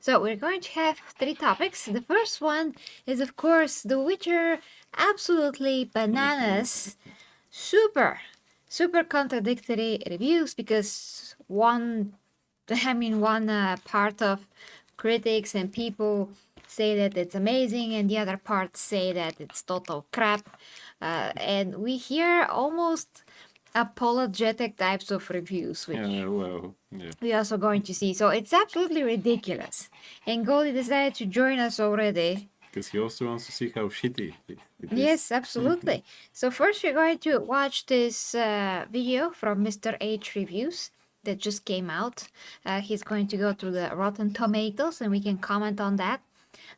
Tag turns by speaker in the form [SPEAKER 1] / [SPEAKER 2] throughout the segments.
[SPEAKER 1] So we're going to have three topics. The first one is, of course, The Witcher. Absolutely bananas. Super contradictory reviews because one part of critics and people say that it's amazing and the other part say that it's total crap. And we hear almost apologetic types of reviews, which we're also going to see. So it's absolutely ridiculous. And Goldie decided to join us already.
[SPEAKER 2] Because he also wants to see how shitty it is.
[SPEAKER 1] Yes, absolutely. So first we're going to watch this video from Mr. H Reviews that just came out. He's going to go through the Rotten Tomatoes and we can comment on that.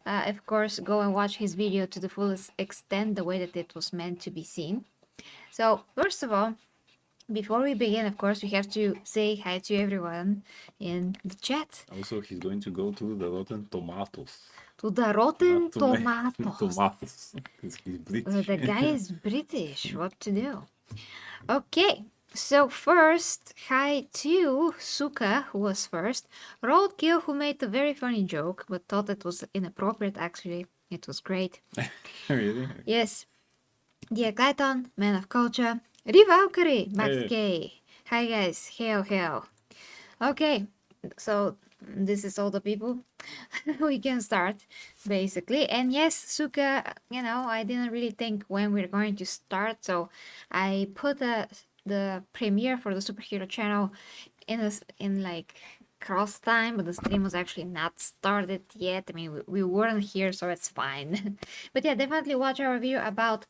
[SPEAKER 1] Of course, go and watch his video to the fullest extent, the way that it was meant to be seen. So first of all, before we begin, of course, we have to say hi to everyone in the chat.
[SPEAKER 2] Also, he's going to go to the Rotten Tomatoes.
[SPEAKER 1] To the Rotten
[SPEAKER 2] Tomatoes.
[SPEAKER 1] Tomatoes.
[SPEAKER 2] Because he's British.
[SPEAKER 1] The guy is British. What to do? Okay. So first, hi to Suka, who was first. Roadkill, who made a very funny joke, but thought it was inappropriate, actually. It was great.
[SPEAKER 2] Really?
[SPEAKER 1] Yes. Diakaiton, Man of Culture. Rivalkyrie, Max
[SPEAKER 2] Hey.
[SPEAKER 1] K. Hi guys, hail. Okay, so this is all the people. We can start, basically. And yes, Suka, I didn't really think when we're going to start, so I put the premiere for the superhero channel in like cross time, but the stream was actually not started yet. I mean, we weren't here, so it's fine. But yeah, definitely watch our review about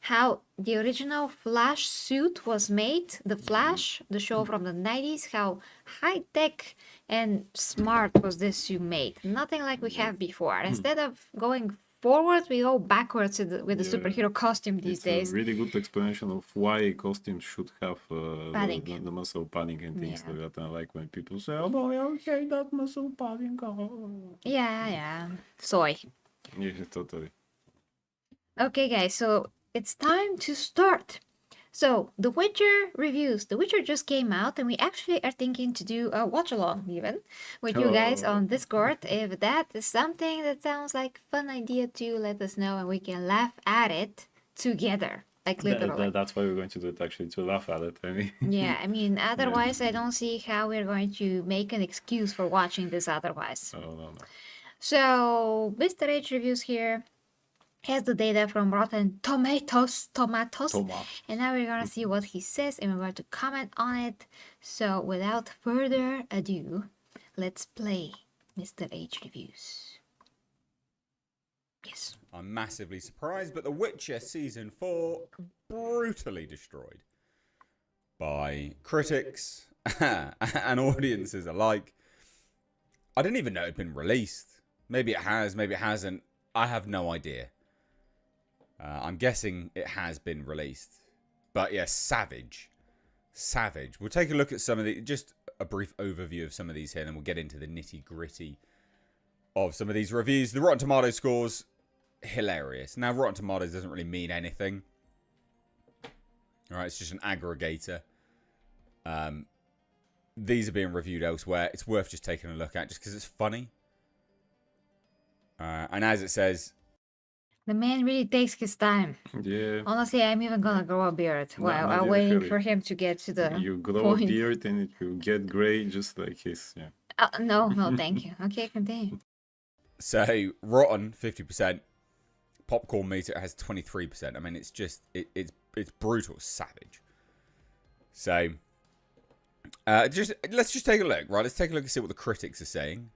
[SPEAKER 1] how the original Flash suit was made. The Flash, the show from the 90s, how high-tech and smart was this suit made. Nothing like we have before. Instead of going forward, we go backwards with the superhero costume these days.
[SPEAKER 2] It's a really good explanation of why costumes should have
[SPEAKER 1] Padding.
[SPEAKER 2] the muscle padding and things like that. And like when people say, oh, no, okay, that muscle padding. Oh.
[SPEAKER 1] Yeah. Soy.
[SPEAKER 2] Yeah, totally.
[SPEAKER 1] Okay, guys, so it's time to start. So, The Witcher reviews. The Witcher just came out, and we actually are thinking to do a watch along even with you guys on Discord. If that is something that sounds like a fun idea to you, let us know and we can laugh at it together. Like literally.
[SPEAKER 2] That's why we're going to do it, actually, to laugh at it. I mean.
[SPEAKER 1] Yeah, I mean, otherwise, I don't see how we're going to make an excuse for watching this otherwise.
[SPEAKER 2] Oh, no.
[SPEAKER 1] So, Mr. H reviews here. Has the data from Rotten Tomatoes. And now we're gonna see what he says and we're going to comment on it. So without further ado, let's play Mr. H Reviews. Yes.
[SPEAKER 3] I'm massively surprised, but The Witcher Season 4 brutally destroyed by critics and audiences alike. I didn't even know it had been released. Maybe it has, maybe it hasn't. I have no idea. I'm guessing it has been released. But yeah, savage. We'll take a look at some of the, just a brief overview of some of these here, and then we'll get into the nitty gritty of some of these reviews. The Rotten Tomatoes scores, hilarious. Now, Rotten Tomatoes doesn't really mean anything. Alright, it's just an aggregator. These are being reviewed elsewhere. It's worth just taking a look at, just because it's funny. And as it says,
[SPEAKER 1] the man really takes his time.
[SPEAKER 2] Yeah.
[SPEAKER 1] Honestly, I'm even gonna grow a beard while I'm waiting for him to get to the
[SPEAKER 2] You grow
[SPEAKER 1] point.
[SPEAKER 2] a beard and it will get gray just like his, yeah.
[SPEAKER 1] No, thank you. Okay, continue.
[SPEAKER 3] So, Rotten, 50%. Popcorn meter has 23%. I mean, it's just, it's brutal, savage. So, let's just take a look, right? Let's take a look and see what the critics are saying.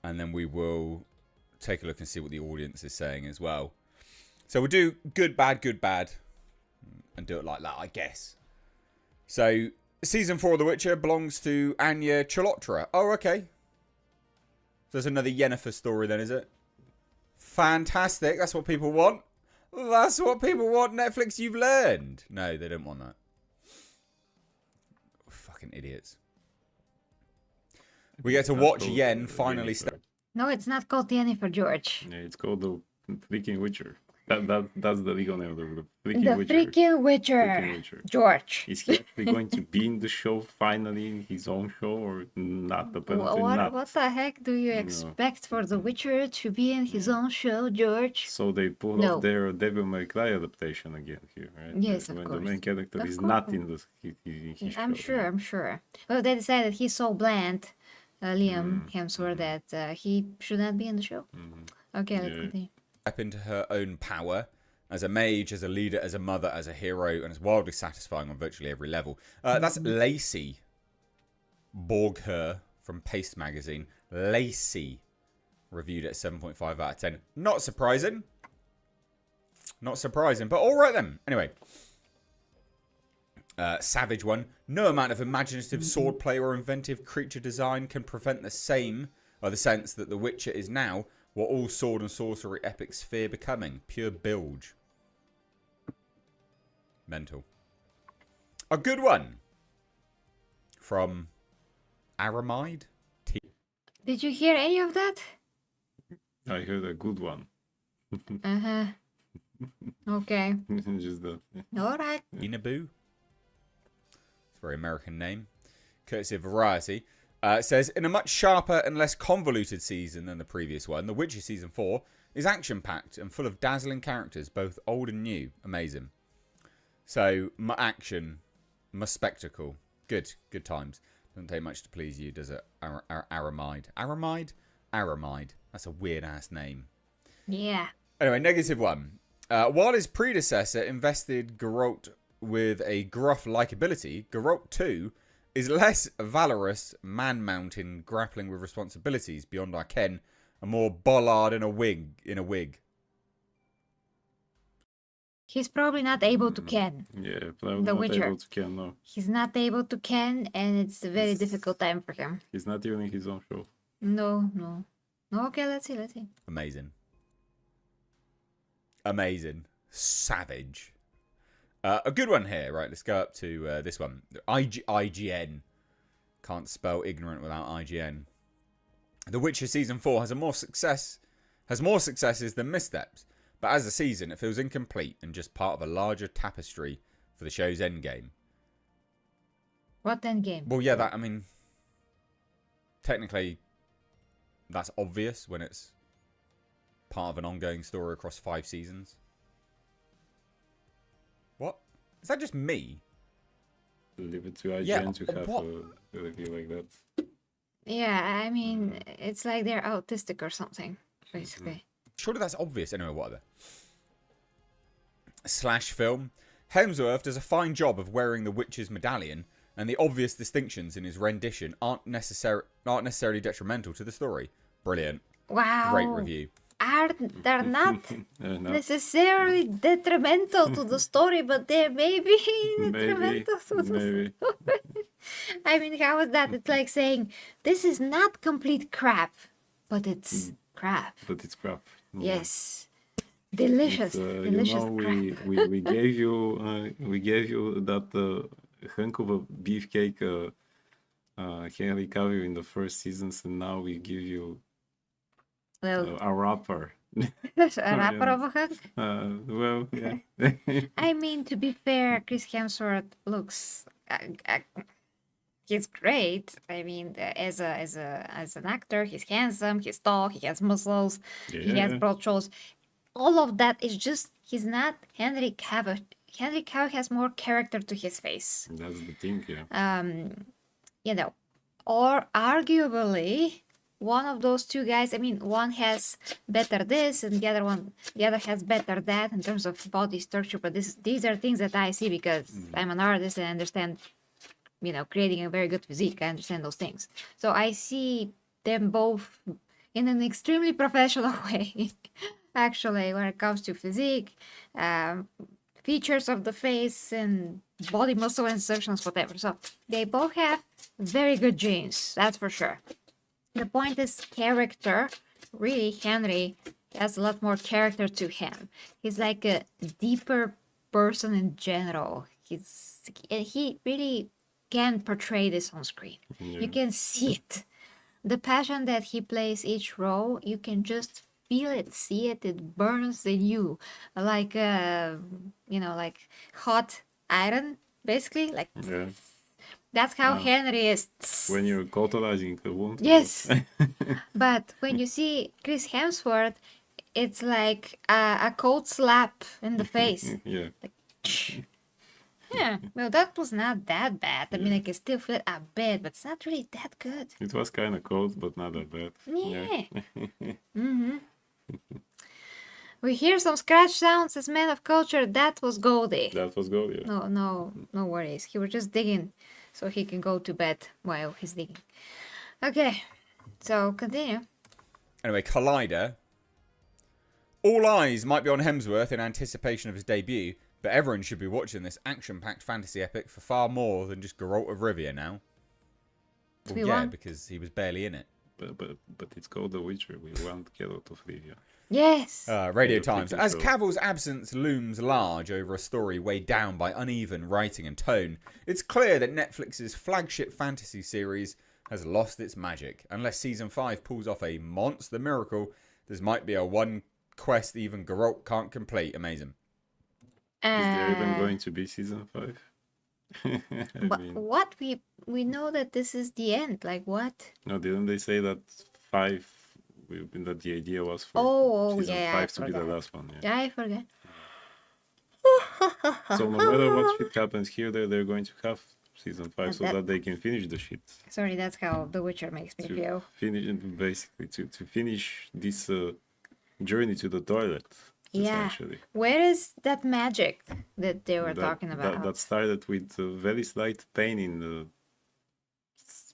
[SPEAKER 3] And then we will take a look and see what the audience is saying as well. So we'll do good, bad, and do it like that, I guess. So, Season 4 of The Witcher belongs to Anya Chalotra. Oh, okay. So there's another Yennefer story then, is it? Fantastic. That's what people want. That's what people want. Netflix, you've learned. No, they don't want that. Fucking idiots. We get to watch Yen finally step.
[SPEAKER 1] No, it's not called Yennefer, George.
[SPEAKER 2] Yeah, it's called the freaking Witcher. That's the legal name, the freaking
[SPEAKER 1] The
[SPEAKER 2] Witcher.
[SPEAKER 1] freaking Witcher.
[SPEAKER 2] Freaking Witcher.
[SPEAKER 1] George.
[SPEAKER 2] Is he actually going to be in the show finally, in his own show, or not? Apparently not.
[SPEAKER 1] What the heck do you
[SPEAKER 2] No.
[SPEAKER 1] expect for The Witcher to be in his own show, George?
[SPEAKER 2] So they pulled
[SPEAKER 1] No.
[SPEAKER 2] off their Devil May Cry adaptation again here, right?
[SPEAKER 1] Yes, of
[SPEAKER 2] when
[SPEAKER 1] course.
[SPEAKER 2] the main character
[SPEAKER 1] Of
[SPEAKER 2] is
[SPEAKER 1] course.
[SPEAKER 2] not in his
[SPEAKER 1] I'm
[SPEAKER 2] show.
[SPEAKER 1] sure, I'm sure. Well, they decided he's so bland, Liam Hemsworth, that he should not be in the show. Okay, let's continue.
[SPEAKER 3] Step into her own power as a mage, as a leader, as a mother, as a hero, and it's wildly satisfying on virtually every level. That's Lacey Borgher from Paste Magazine. Lacey reviewed at 7.5 out of 10. Not surprising. Not surprising, but all right then. Anyway. Savage one. No amount of imaginative swordplay or inventive creature design can prevent the sense that The Witcher is now what all sword and sorcery epics fear becoming. Pure bilge. Mental. A good one. From Aramide.
[SPEAKER 1] Did you hear any of that?
[SPEAKER 2] I heard a good one.
[SPEAKER 1] Uh-huh. Okay.
[SPEAKER 2] Just that.
[SPEAKER 1] All right.
[SPEAKER 3] Inabu. It's a very American name. Courtesy of Variety. It says, in a much sharper and less convoluted season than the previous one, The Witcher Season 4 is action-packed and full of dazzling characters, both old and new. Amazing. So, my action, my spectacle. Good times. Doesn't take much to please you, does it? Aramide. Aramide? Aramide. That's a weird-ass name.
[SPEAKER 1] Yeah.
[SPEAKER 3] Anyway, negative one. While his predecessor invested Geralt with a gruff likability, Geralt 2 is less valorous, man-mountain, grappling with responsibilities beyond our ken, and more bollard in a wig.
[SPEAKER 1] He's probably not able to ken.
[SPEAKER 2] Yeah, probably
[SPEAKER 1] The
[SPEAKER 2] not
[SPEAKER 1] Witcher.
[SPEAKER 2] able to can, no.
[SPEAKER 1] He's not able to ken, and it's a very difficult time for him.
[SPEAKER 2] He's not even in his own show.
[SPEAKER 1] No. Okay, let's see.
[SPEAKER 3] Amazing. Savage. A good one here, right? Let's go up to this one. IGN. Can't spell ignorant without IGN. The Witcher Season 4 has more successes than missteps, but as a season, it feels incomplete and just part of a larger tapestry for the show's endgame.
[SPEAKER 1] What endgame?
[SPEAKER 3] Well, yeah, technically, that's obvious when it's part of an ongoing story across 5 seasons. What? Is that just me?
[SPEAKER 2] Leave it to IGN
[SPEAKER 3] Yeah,
[SPEAKER 2] to have a review like that.
[SPEAKER 1] Yeah, I mean, it's like they're autistic or something, basically.
[SPEAKER 3] Surely that's obvious. Anyway, whatever. Slash film. Hemsworth does a fine job of wearing the Witcher's medallion, and the obvious distinctions in his rendition aren't necessarily detrimental to the story. Brilliant.
[SPEAKER 1] Wow.
[SPEAKER 3] Great review.
[SPEAKER 1] They're not
[SPEAKER 2] No.
[SPEAKER 1] necessarily detrimental to the story, but they may be detrimental to the
[SPEAKER 2] Maybe.
[SPEAKER 1] story. I mean, how is that? It's like saying, this is not complete crap, but it's crap.
[SPEAKER 2] But it's crap. No.
[SPEAKER 1] Yes. Delicious. Delicious crap.
[SPEAKER 2] we gave you that hunk of a beefcake Henry Cavill in the first seasons, and now we give you
[SPEAKER 1] Well,
[SPEAKER 2] a rapper.
[SPEAKER 1] a rapper of a hunk.
[SPEAKER 2] Well, yeah.
[SPEAKER 1] I mean, to be fair, Chris Hemsworth looks. He's great. I mean, as an actor, he's handsome, he's tall, he has muscles, he has
[SPEAKER 2] Yeah.
[SPEAKER 1] broad shoulders. All of that is just he's not Henry Cavill. Henry Cavill has more character to his face.
[SPEAKER 2] That's the thing, yeah.
[SPEAKER 1] Or arguably one of those two guys. I mean, one has better this, and the other has better that in terms of body structure. But these are things that I see because I'm an artist and I understand, creating a very good physique. I understand those things. So I see them both in an extremely professional way, actually, when it comes to physique, features of the face, and body muscle insertions, whatever. So they both have very good genes, that's for sure. The point is character. Really, Henry has a lot more character to him. He's like a deeper person in general. He really can portray this on screen. You can see it. The passion that he plays each role, you can just feel it, see it, it burns in you like like hot iron, basically. Like
[SPEAKER 2] Yeah.
[SPEAKER 1] that's how Henry is.
[SPEAKER 2] When you're cauterizing a wound.
[SPEAKER 1] Yes. But when you see Chris Hemsworth, it's like a cold slap in the face.
[SPEAKER 2] Yeah.
[SPEAKER 1] Yeah, well, that was not that bad. I mean, I can still feel it a bit, but it's not really that good.
[SPEAKER 2] It was kind of cold, but not that bad.
[SPEAKER 1] Yeah. Mm-hmm. We hear some scratch sounds as man of culture. That was Goldie.
[SPEAKER 2] That was good, yeah.
[SPEAKER 1] No worries. He was just digging so he can go to bed while he's digging. Okay, so continue.
[SPEAKER 3] Anyway, Collider. All eyes might be on Hemsworth in anticipation of his debut, but everyone should be watching this action-packed fantasy epic for far more than just Geralt of Rivia now. Well, yeah, because he was barely in it.
[SPEAKER 2] But it's called The Witcher. We want Geralt of Rivia.
[SPEAKER 1] Yes.
[SPEAKER 3] Radio Times. As Cavill's absence looms large over a story weighed down by uneven writing and tone, it's clear that Netflix's flagship fantasy series has lost its magic. Unless Season 5 pulls off a monster miracle, there might be a one quest even Geralt can't complete. Amazing.
[SPEAKER 2] Is there even going to be Season 5?
[SPEAKER 1] But what? We know that this is the end. Like what?
[SPEAKER 2] No, didn't they say that 5... that the idea was for Season 5 to be the last one.
[SPEAKER 1] Yeah, I forget.
[SPEAKER 2] So no matter what shit happens here, they're going to have Season 5 so that they can finish the shit.
[SPEAKER 1] Sorry, that's how The Witcher makes me feel.
[SPEAKER 2] Basically, to finish this journey to the toilet.
[SPEAKER 1] Yeah. Where is that magic that they were talking about?
[SPEAKER 2] That started with very slight pain in the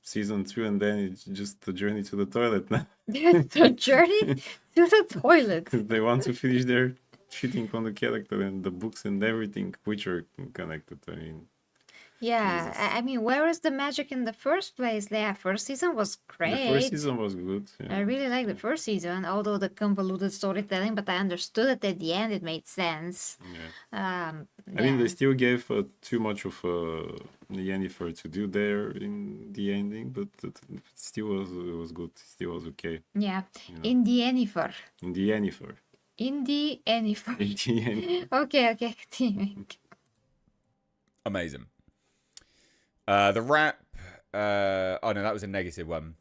[SPEAKER 2] Season 2, and then it's just the journey to the toilet now.
[SPEAKER 1] The journey to the toilet.
[SPEAKER 2] They want to finish their shitting on the character and the books and everything which are connected. I mean,
[SPEAKER 1] yeah, I mean, where is the magic in the first place? Yeah, first season was great.
[SPEAKER 2] the first season was good. Yeah.
[SPEAKER 1] I really liked the first season, although the convoluted storytelling, but I understood it at the end. It made sense.
[SPEAKER 2] Yeah. I mean, they still gave too much of Yennefer to do there in the ending, but it still was good. It still was okay.
[SPEAKER 1] Yeah, in the Yennefer.
[SPEAKER 2] In the Yennefer.
[SPEAKER 1] In the Yennefer.
[SPEAKER 2] In the Yennefer.
[SPEAKER 1] Okay, continuing.
[SPEAKER 3] Amazing. The rap. Oh no, that was a negative one.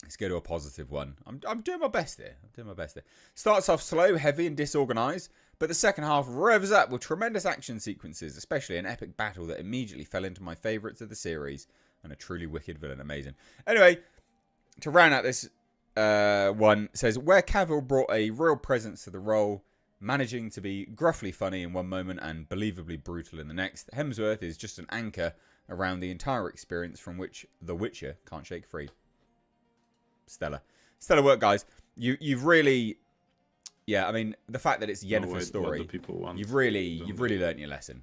[SPEAKER 3] Let's go to a positive one. I'm doing my best here. Starts off slow, heavy, and disorganized, but the second half revs up with tremendous action sequences, especially an epic battle that immediately fell into my favourites of the series, and a truly wicked villain. Amazing. Anyway, to round out this one, says where Cavill brought a real presence to the role, managing to be gruffly funny in one moment and believably brutal in the next, Hemsworth is just an anchor around the entire experience from which The Witcher can't shake free. Stellar work, guys. You've really, yeah. I mean, the fact that it's Yennefer's story, you've really learnt your lesson.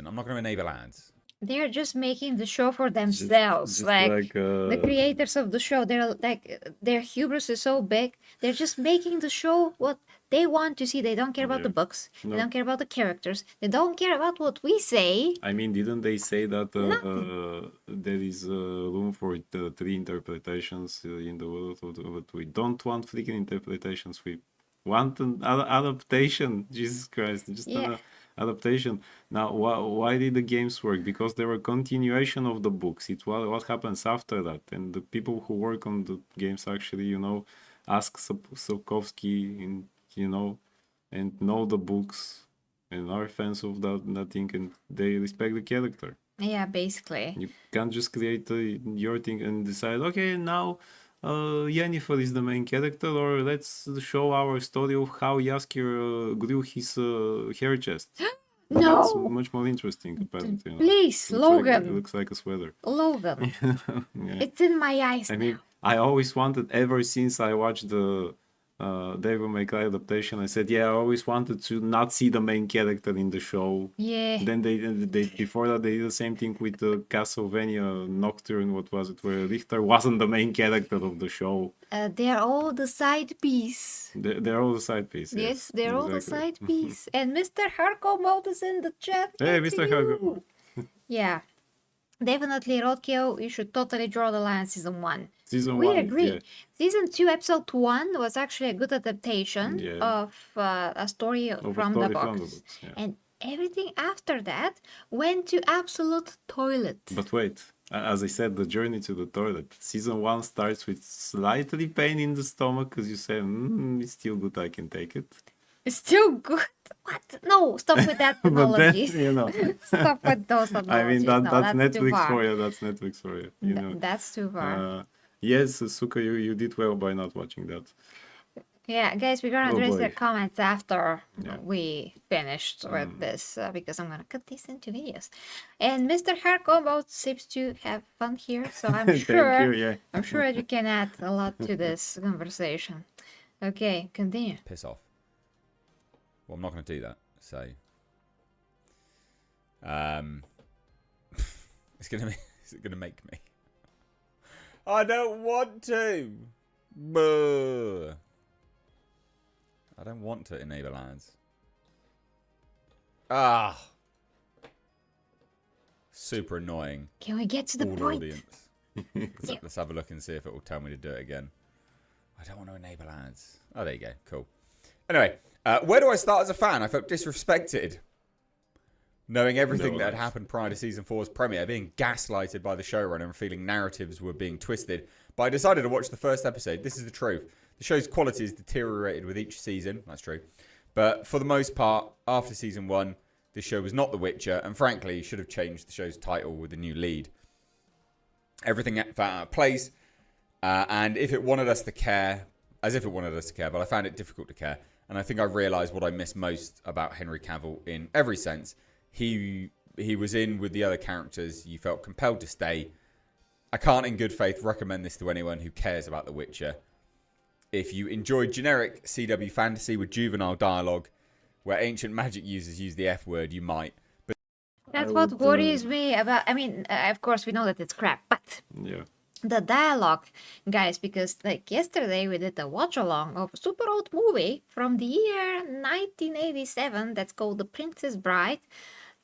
[SPEAKER 3] I'm not going to enable ads.
[SPEAKER 1] They're just making the show for themselves.
[SPEAKER 2] Just
[SPEAKER 1] like the creators of the show, they're like, their hubris is so big. They're just making the show what they want to see. They don't care about the books. They don't care about the characters. They don't care about what we say.
[SPEAKER 2] I mean, didn't they say that there is room for 3 interpretations in the world? But we don't want freaking interpretations. We want an adaptation. Jesus Christ. Just an adaptation. Now, why did the games work? Because they were a continuation of the books. It's what happens after that. And the people who work on the games actually, ask Sapkowski and know the books and are fans of that thing, and they respect the character.
[SPEAKER 1] Yeah, basically.
[SPEAKER 2] You can't just create your thing and decide, okay, now Yennefer is the main character, or let's show our story of how Jaskier grew his hair chest.
[SPEAKER 1] No!
[SPEAKER 2] That's much more interesting, apparently.
[SPEAKER 1] Please, Logan.
[SPEAKER 2] It looks like a sweater.
[SPEAKER 1] Logan.
[SPEAKER 2] Yeah.
[SPEAKER 1] It's in my eyes.
[SPEAKER 2] I mean, I always wanted, ever since I watched the Devil May Cry adaptation, I said, I always wanted to not see the main character in the show.
[SPEAKER 1] Yeah.
[SPEAKER 2] Then they before that they did the same thing with the Castlevania Nocturne. What was it? Where Richter wasn't the main character of the show.
[SPEAKER 1] They're all the side piece.
[SPEAKER 2] They're all the side piece.
[SPEAKER 1] Yes, they're all the side piece. And Mr. Harko mode is in the chat.
[SPEAKER 2] Hey, Mr. Harko.
[SPEAKER 1] Yeah. definitely Rotkyo, you should totally draw the line season 1.
[SPEAKER 2] Season
[SPEAKER 1] We
[SPEAKER 2] 1 is,
[SPEAKER 1] agree.
[SPEAKER 2] yeah.
[SPEAKER 1] Season 2, episode 1 was actually a good adaptation
[SPEAKER 2] Yeah.
[SPEAKER 1] of a story
[SPEAKER 2] Of a
[SPEAKER 1] from the
[SPEAKER 2] story from the
[SPEAKER 1] books.
[SPEAKER 2] books, yeah.
[SPEAKER 1] And everything after that went to absolute toilet.
[SPEAKER 2] But wait, as I said, the journey to the toilet. Season 1 starts with slightly pain in the stomach because you say, it's still good, I can take it.
[SPEAKER 1] It's still good. What? No, stop with that
[SPEAKER 2] But then,
[SPEAKER 1] analogies.
[SPEAKER 2] you know,
[SPEAKER 1] Stop with those
[SPEAKER 2] I
[SPEAKER 1] analogies.
[SPEAKER 2] mean, that's
[SPEAKER 1] no, that's too
[SPEAKER 2] Netflix
[SPEAKER 1] far.
[SPEAKER 2] for you. That's Netflix for you. You know,
[SPEAKER 1] That's too far.
[SPEAKER 2] yes, Suka, you did well by not watching that.
[SPEAKER 1] Yeah, guys, we're gonna
[SPEAKER 2] Oh,
[SPEAKER 1] address
[SPEAKER 2] boy.
[SPEAKER 1] the comments after
[SPEAKER 2] Yeah.
[SPEAKER 1] we finished with this because I'm gonna cut this into videos. And Mr. Harkombo seems to have fun here, so I'm
[SPEAKER 2] Thank
[SPEAKER 1] sure
[SPEAKER 2] you, yeah.
[SPEAKER 1] I'm sure that you can add a lot to this conversation. Okay, continue.
[SPEAKER 3] Piss off. Well, I'm not going to do that. So, it's gonna make me. I don't want to. Buh. I don't want to enable ads. Ah. Super annoying.
[SPEAKER 1] Can we get to the
[SPEAKER 3] All
[SPEAKER 1] point?
[SPEAKER 3] audience. Let's have a look and see if it will tell me to do it again. I don't want to enable ads. Oh, there you go. Cool. Anyway, where do I start as a fan? I felt disrespected. Knowing everything that had happened prior to Season 4's premiere, being gaslighted by the showrunner and feeling narratives were being twisted. But I decided to watch the first episode. This is the truth. The show's quality has deteriorated with each season. That's true. But for the most part, after Season 1, this show was not The Witcher. And frankly, should have changed the show's title with a new lead. Everything felt out of place. And if it wanted us to care, as if it wanted us to care, but I found it difficult to care. And I think I realised what I miss most about Henry Cavill in every sense. He was in with the other characters. You felt compelled to stay. I can't in good faith recommend this to anyone who cares about The Witcher. If you enjoy generic CW fantasy with juvenile dialogue, where ancient magic users use the F word, you might. But
[SPEAKER 1] That's what worries me about. I mean, of course, we know that it's crap, but
[SPEAKER 2] Yeah.
[SPEAKER 1] the dialogue, guys, because like yesterday we did a watch along of a super old movie from the year 1987 that's called The Princess Bride,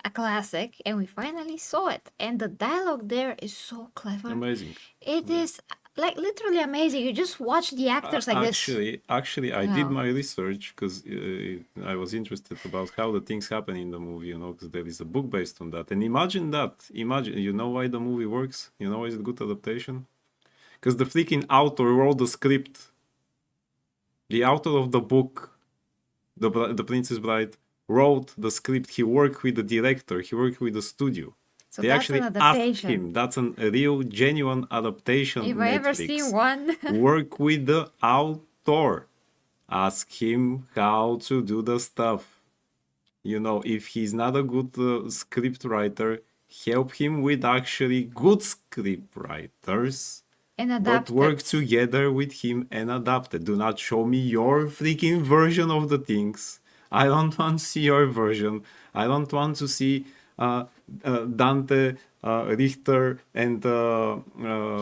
[SPEAKER 1] a classic, and we finally saw it. And the dialogue there is so clever.
[SPEAKER 2] Amazing.
[SPEAKER 1] It is like literally amazing. You just watch the actors like this.
[SPEAKER 2] Actually, I did
[SPEAKER 1] Wow.
[SPEAKER 2] my research because I was interested about how the things happen in the movie, because there is a book based on that. And imagine that. Imagine, you know why the movie works? You know why it's a good adaptation? Because the freaking author wrote the script. The author of the book, The Princess Bride, wrote the script. He worked with the director. He worked with the studio.
[SPEAKER 1] So
[SPEAKER 2] They
[SPEAKER 1] that's
[SPEAKER 2] actually
[SPEAKER 1] an
[SPEAKER 2] asked
[SPEAKER 1] adaptation.
[SPEAKER 2] him. That's a real, genuine adaptation.
[SPEAKER 1] If I ever
[SPEAKER 2] Netflix.
[SPEAKER 1] seen one.
[SPEAKER 2] Work with the author. Ask him how to do the stuff. If he's not a good script writer, help him with actually good script writers.
[SPEAKER 1] And
[SPEAKER 2] But
[SPEAKER 1] adapt
[SPEAKER 2] work
[SPEAKER 1] it.
[SPEAKER 2] together with him and adapt it. Do not show me your freaking version of the things. I don't want to see your version. I don't want to see Dante, Richter, and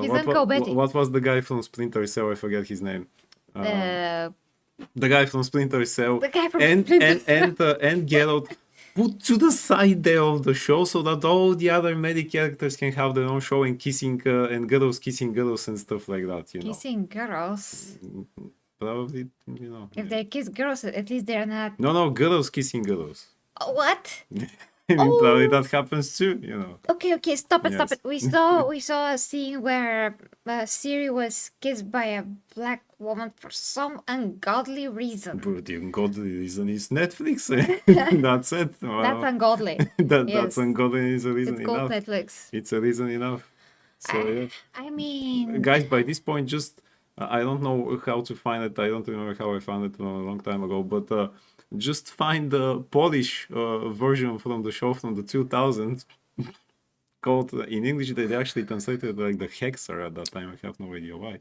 [SPEAKER 1] He's Uncle Betty.
[SPEAKER 2] what was the guy from Splinter Cell? I forget his name. The guy from Splinter Cell.
[SPEAKER 1] The guy from
[SPEAKER 2] and
[SPEAKER 1] Splinter Cell.
[SPEAKER 2] and Geralt put to the side there of the show so that all the other many characters can have their own show and kissing and girls kissing girls and stuff like that.
[SPEAKER 1] Kissing girls.
[SPEAKER 2] Probably,
[SPEAKER 1] If they kiss girls, at least they're not.
[SPEAKER 2] No, girls kissing girls.
[SPEAKER 1] What?
[SPEAKER 2] I mean, probably that happens too.
[SPEAKER 1] Okay, stop it.
[SPEAKER 2] Yes.
[SPEAKER 1] We saw a scene where Siri was kissed by a black woman for some ungodly reason.
[SPEAKER 2] But the ungodly reason is Netflix. That's it. Well,
[SPEAKER 1] That's ungodly.
[SPEAKER 2] That's
[SPEAKER 1] Yes.
[SPEAKER 2] ungodly is a reason
[SPEAKER 1] It's called
[SPEAKER 2] enough.
[SPEAKER 1] Netflix.
[SPEAKER 2] It's a reason enough. So yeah.
[SPEAKER 1] I mean,
[SPEAKER 2] Guys, by this point, just I don't know how to find it. I don't remember how I found it a long time ago, but just find the Polish version from the show from the 2000s called in English. They actually translated like the Hexer at that time. I have no idea why.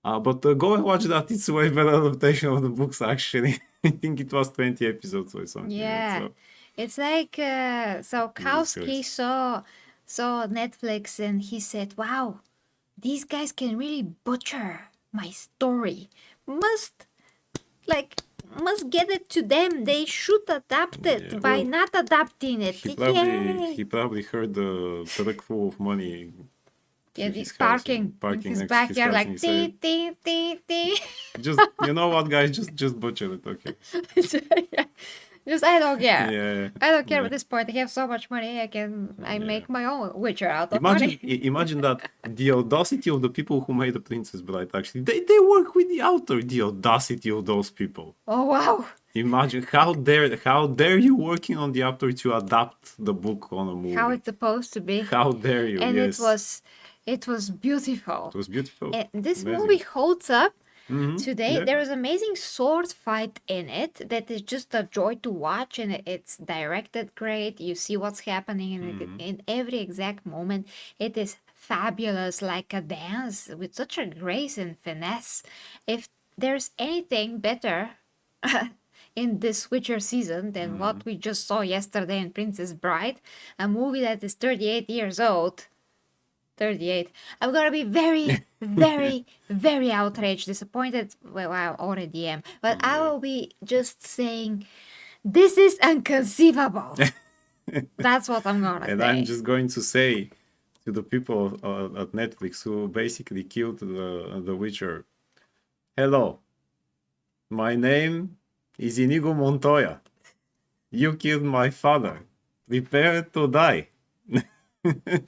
[SPEAKER 2] But go and watch that. It's a way better adaptation of the books. Actually, I think it was 20 episodes or something.
[SPEAKER 1] yeah.
[SPEAKER 2] So,
[SPEAKER 1] It's like so Kowski saw Netflix and he said, "Wow, these guys can really butcher my story. Must like must get it to them. They should adapt it
[SPEAKER 2] Yeah,
[SPEAKER 1] by
[SPEAKER 2] well,
[SPEAKER 1] not adapting it. Yay!
[SPEAKER 2] he probably heard the truck full of money to
[SPEAKER 1] Yeah,
[SPEAKER 2] his
[SPEAKER 1] he's
[SPEAKER 2] house,
[SPEAKER 1] parking in
[SPEAKER 2] parking
[SPEAKER 1] his
[SPEAKER 2] next to his
[SPEAKER 1] backyard
[SPEAKER 2] house, and
[SPEAKER 1] like
[SPEAKER 2] he said,
[SPEAKER 1] tee tee tee tee.
[SPEAKER 2] "Just you know what, guys, just butcher it, okay?"
[SPEAKER 1] Just I don't care.
[SPEAKER 2] Yeah,
[SPEAKER 1] I don't care
[SPEAKER 2] yeah.
[SPEAKER 1] at this point. I have so much money. I
[SPEAKER 2] Yeah.
[SPEAKER 1] make my own Witcher out of
[SPEAKER 2] Imagine,
[SPEAKER 1] money.
[SPEAKER 2] imagine that the audacity of the people who made the Princess Bride. Actually, they work with the author. The audacity of those people.
[SPEAKER 1] Oh wow!
[SPEAKER 2] Imagine how dare you working on the author to adapt the book on a movie.
[SPEAKER 1] How it's supposed to be.
[SPEAKER 2] How dare you?
[SPEAKER 1] And
[SPEAKER 2] Yes,
[SPEAKER 1] it was beautiful.
[SPEAKER 2] it was beautiful.
[SPEAKER 1] And this
[SPEAKER 2] Amazing.
[SPEAKER 1] movie holds up
[SPEAKER 2] Mhm,
[SPEAKER 1] today.
[SPEAKER 2] yeah.
[SPEAKER 1] There is amazing sword fight in it that is just a joy to watch, and it's directed great. You see what's happening in every exact moment. It is fabulous, like a dance with such a grace and finesse. If there's anything better in this Witcher season than what we just saw yesterday in Princess Bride, a movie that is 38 years old. 38. I'm gonna be very, very, very outraged, disappointed. Well, I already am. But I will be just saying, this is inconceivable. That's what I'm gonna
[SPEAKER 2] And
[SPEAKER 1] say.
[SPEAKER 2] I'm just going to say to the people at Netflix who basically killed the Witcher, hello, my name is Inigo Montoya. You killed my father. Prepare to die.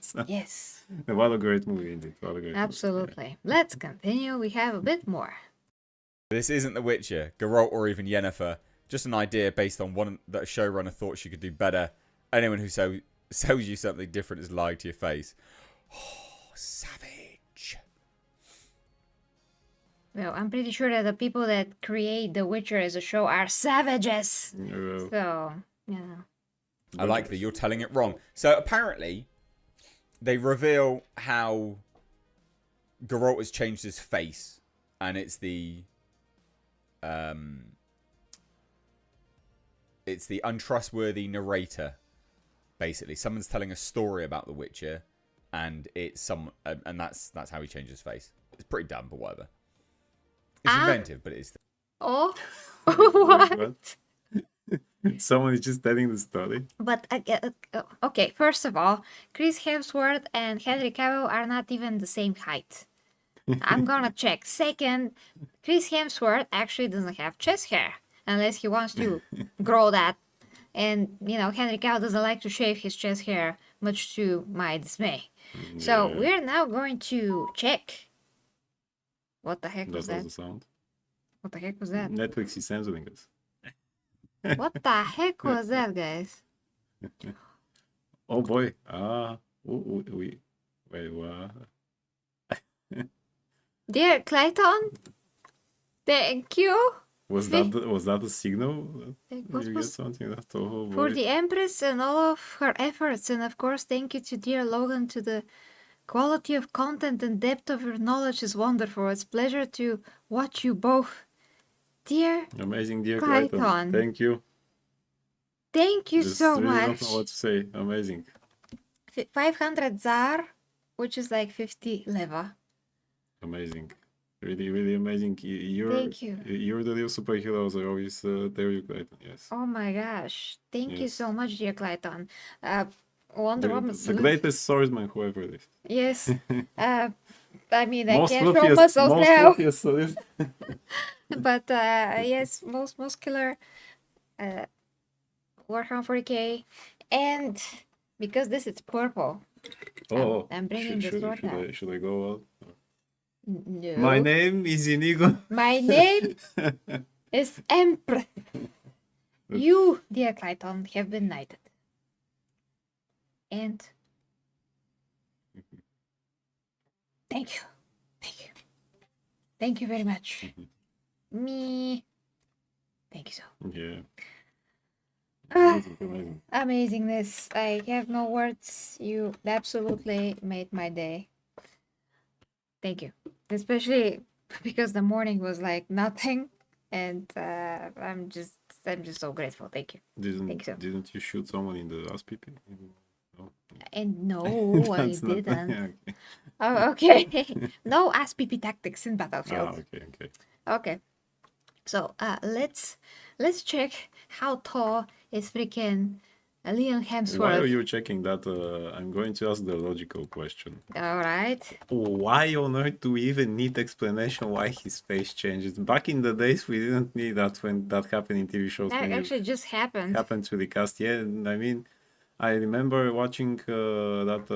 [SPEAKER 2] So,
[SPEAKER 1] Yes,
[SPEAKER 2] what a great movie indeed. What a great movie.
[SPEAKER 1] absolutely. Let's continue. We have a bit more.
[SPEAKER 3] This isn't The Witcher, Geralt, or even Yennefer. Just an idea based on one that a showrunner thought she could do better. Anyone who sells you something different is lying to your face. Oh, savage.
[SPEAKER 1] Well, I'm pretty sure that the people that create The Witcher as a show are savages. So, yeah.
[SPEAKER 3] I like that you're telling it wrong. So apparently, they reveal how Geralt has changed his face, and it's the untrustworthy narrator. Basically, someone's telling a story about The Witcher, and and that's how he changed his face. It's pretty dumb, but whatever. It's inventive, but it's.
[SPEAKER 1] Oh,
[SPEAKER 2] What?
[SPEAKER 1] what?
[SPEAKER 2] Someone is just telling the story.
[SPEAKER 1] But okay, first of all, Chris Hemsworth and Henry Cavill are not even the same height. I'm gonna check. Second, Chris Hemsworth actually doesn't have chest hair unless he wants to grow that. And Henry Cavill doesn't like to shave his chest hair, much to my dismay. So
[SPEAKER 2] Yeah.
[SPEAKER 1] we're now going to check. What the heck was
[SPEAKER 2] That was
[SPEAKER 1] that?
[SPEAKER 2] the sound.
[SPEAKER 1] What the heck was that?
[SPEAKER 2] Netflix is censoring us.
[SPEAKER 1] What the heck was that, guys?
[SPEAKER 2] Oh boy. Wait, what?
[SPEAKER 1] Dear Clayton, thank you.
[SPEAKER 2] Was that the signal?
[SPEAKER 1] What
[SPEAKER 2] Did you get
[SPEAKER 1] was
[SPEAKER 2] something? Oh
[SPEAKER 1] for
[SPEAKER 2] boy.
[SPEAKER 1] the Empress and all of her efforts, and of course, thank you to dear Logan. To the quality of content and depth of your knowledge is wonderful. It's pleasure to watch you both, dear.
[SPEAKER 2] Amazing, dear
[SPEAKER 1] Clayton.
[SPEAKER 2] Clayton. Thank you.
[SPEAKER 1] Thank you
[SPEAKER 2] Just
[SPEAKER 1] so
[SPEAKER 2] really
[SPEAKER 1] much.
[SPEAKER 2] don't know what to say. Amazing.
[SPEAKER 1] 500 zar, which is like 50 leva.
[SPEAKER 2] Amazing. Really, really amazing.
[SPEAKER 1] Thank you.
[SPEAKER 2] You're the real superheroes. I always tell you, Clayton. Yes.
[SPEAKER 1] Oh my gosh. Thank you
[SPEAKER 2] Yes.
[SPEAKER 1] so much, dear Clayton. Wonder Woman
[SPEAKER 2] The
[SPEAKER 1] salute.
[SPEAKER 2] greatest swordsman who ever lived.
[SPEAKER 1] Yes. I mean, I
[SPEAKER 2] Most
[SPEAKER 1] can't show
[SPEAKER 2] fluffiest,
[SPEAKER 1] muscles
[SPEAKER 2] most
[SPEAKER 1] now.
[SPEAKER 2] fluffiest sword.
[SPEAKER 1] But yes, most muscular. Warhammer 40k. And because this is purple,
[SPEAKER 2] Oh,
[SPEAKER 1] I'm bringing the sword now.
[SPEAKER 2] should I go out?
[SPEAKER 1] No.
[SPEAKER 2] My name is Inigo.
[SPEAKER 1] My name is Empress. You, dear Clayton, have been knighted. And thank you. Thank you. Thank you very much. Me. Thank you so.
[SPEAKER 2] Yeah.
[SPEAKER 1] Ah,
[SPEAKER 2] Amazing.
[SPEAKER 1] amazingness. I have no words. You absolutely made my day. Thank you. Especially because the morning was like nothing. And I'm just so grateful. Thank you. Think so.
[SPEAKER 2] Didn't you shoot someone in the ass PP? No.
[SPEAKER 1] And no, I
[SPEAKER 2] That's not-
[SPEAKER 1] didn't.
[SPEAKER 2] yeah, okay.
[SPEAKER 1] Oh, okay. No SPP tactics in Battlefield.
[SPEAKER 2] Ah, okay.
[SPEAKER 1] Okay. So let's check how tall is freaking Liam
[SPEAKER 2] While
[SPEAKER 1] Hemsworth.
[SPEAKER 2] you're checking that, I'm going to ask the logical question.
[SPEAKER 1] All right.
[SPEAKER 2] Why on earth do we even need explanation why his face changes? Back in the days, we didn't need that when that happened in TV shows.
[SPEAKER 1] That
[SPEAKER 2] When
[SPEAKER 1] actually just happened.
[SPEAKER 2] happened to the cast. Yeah, I mean, I remember watching that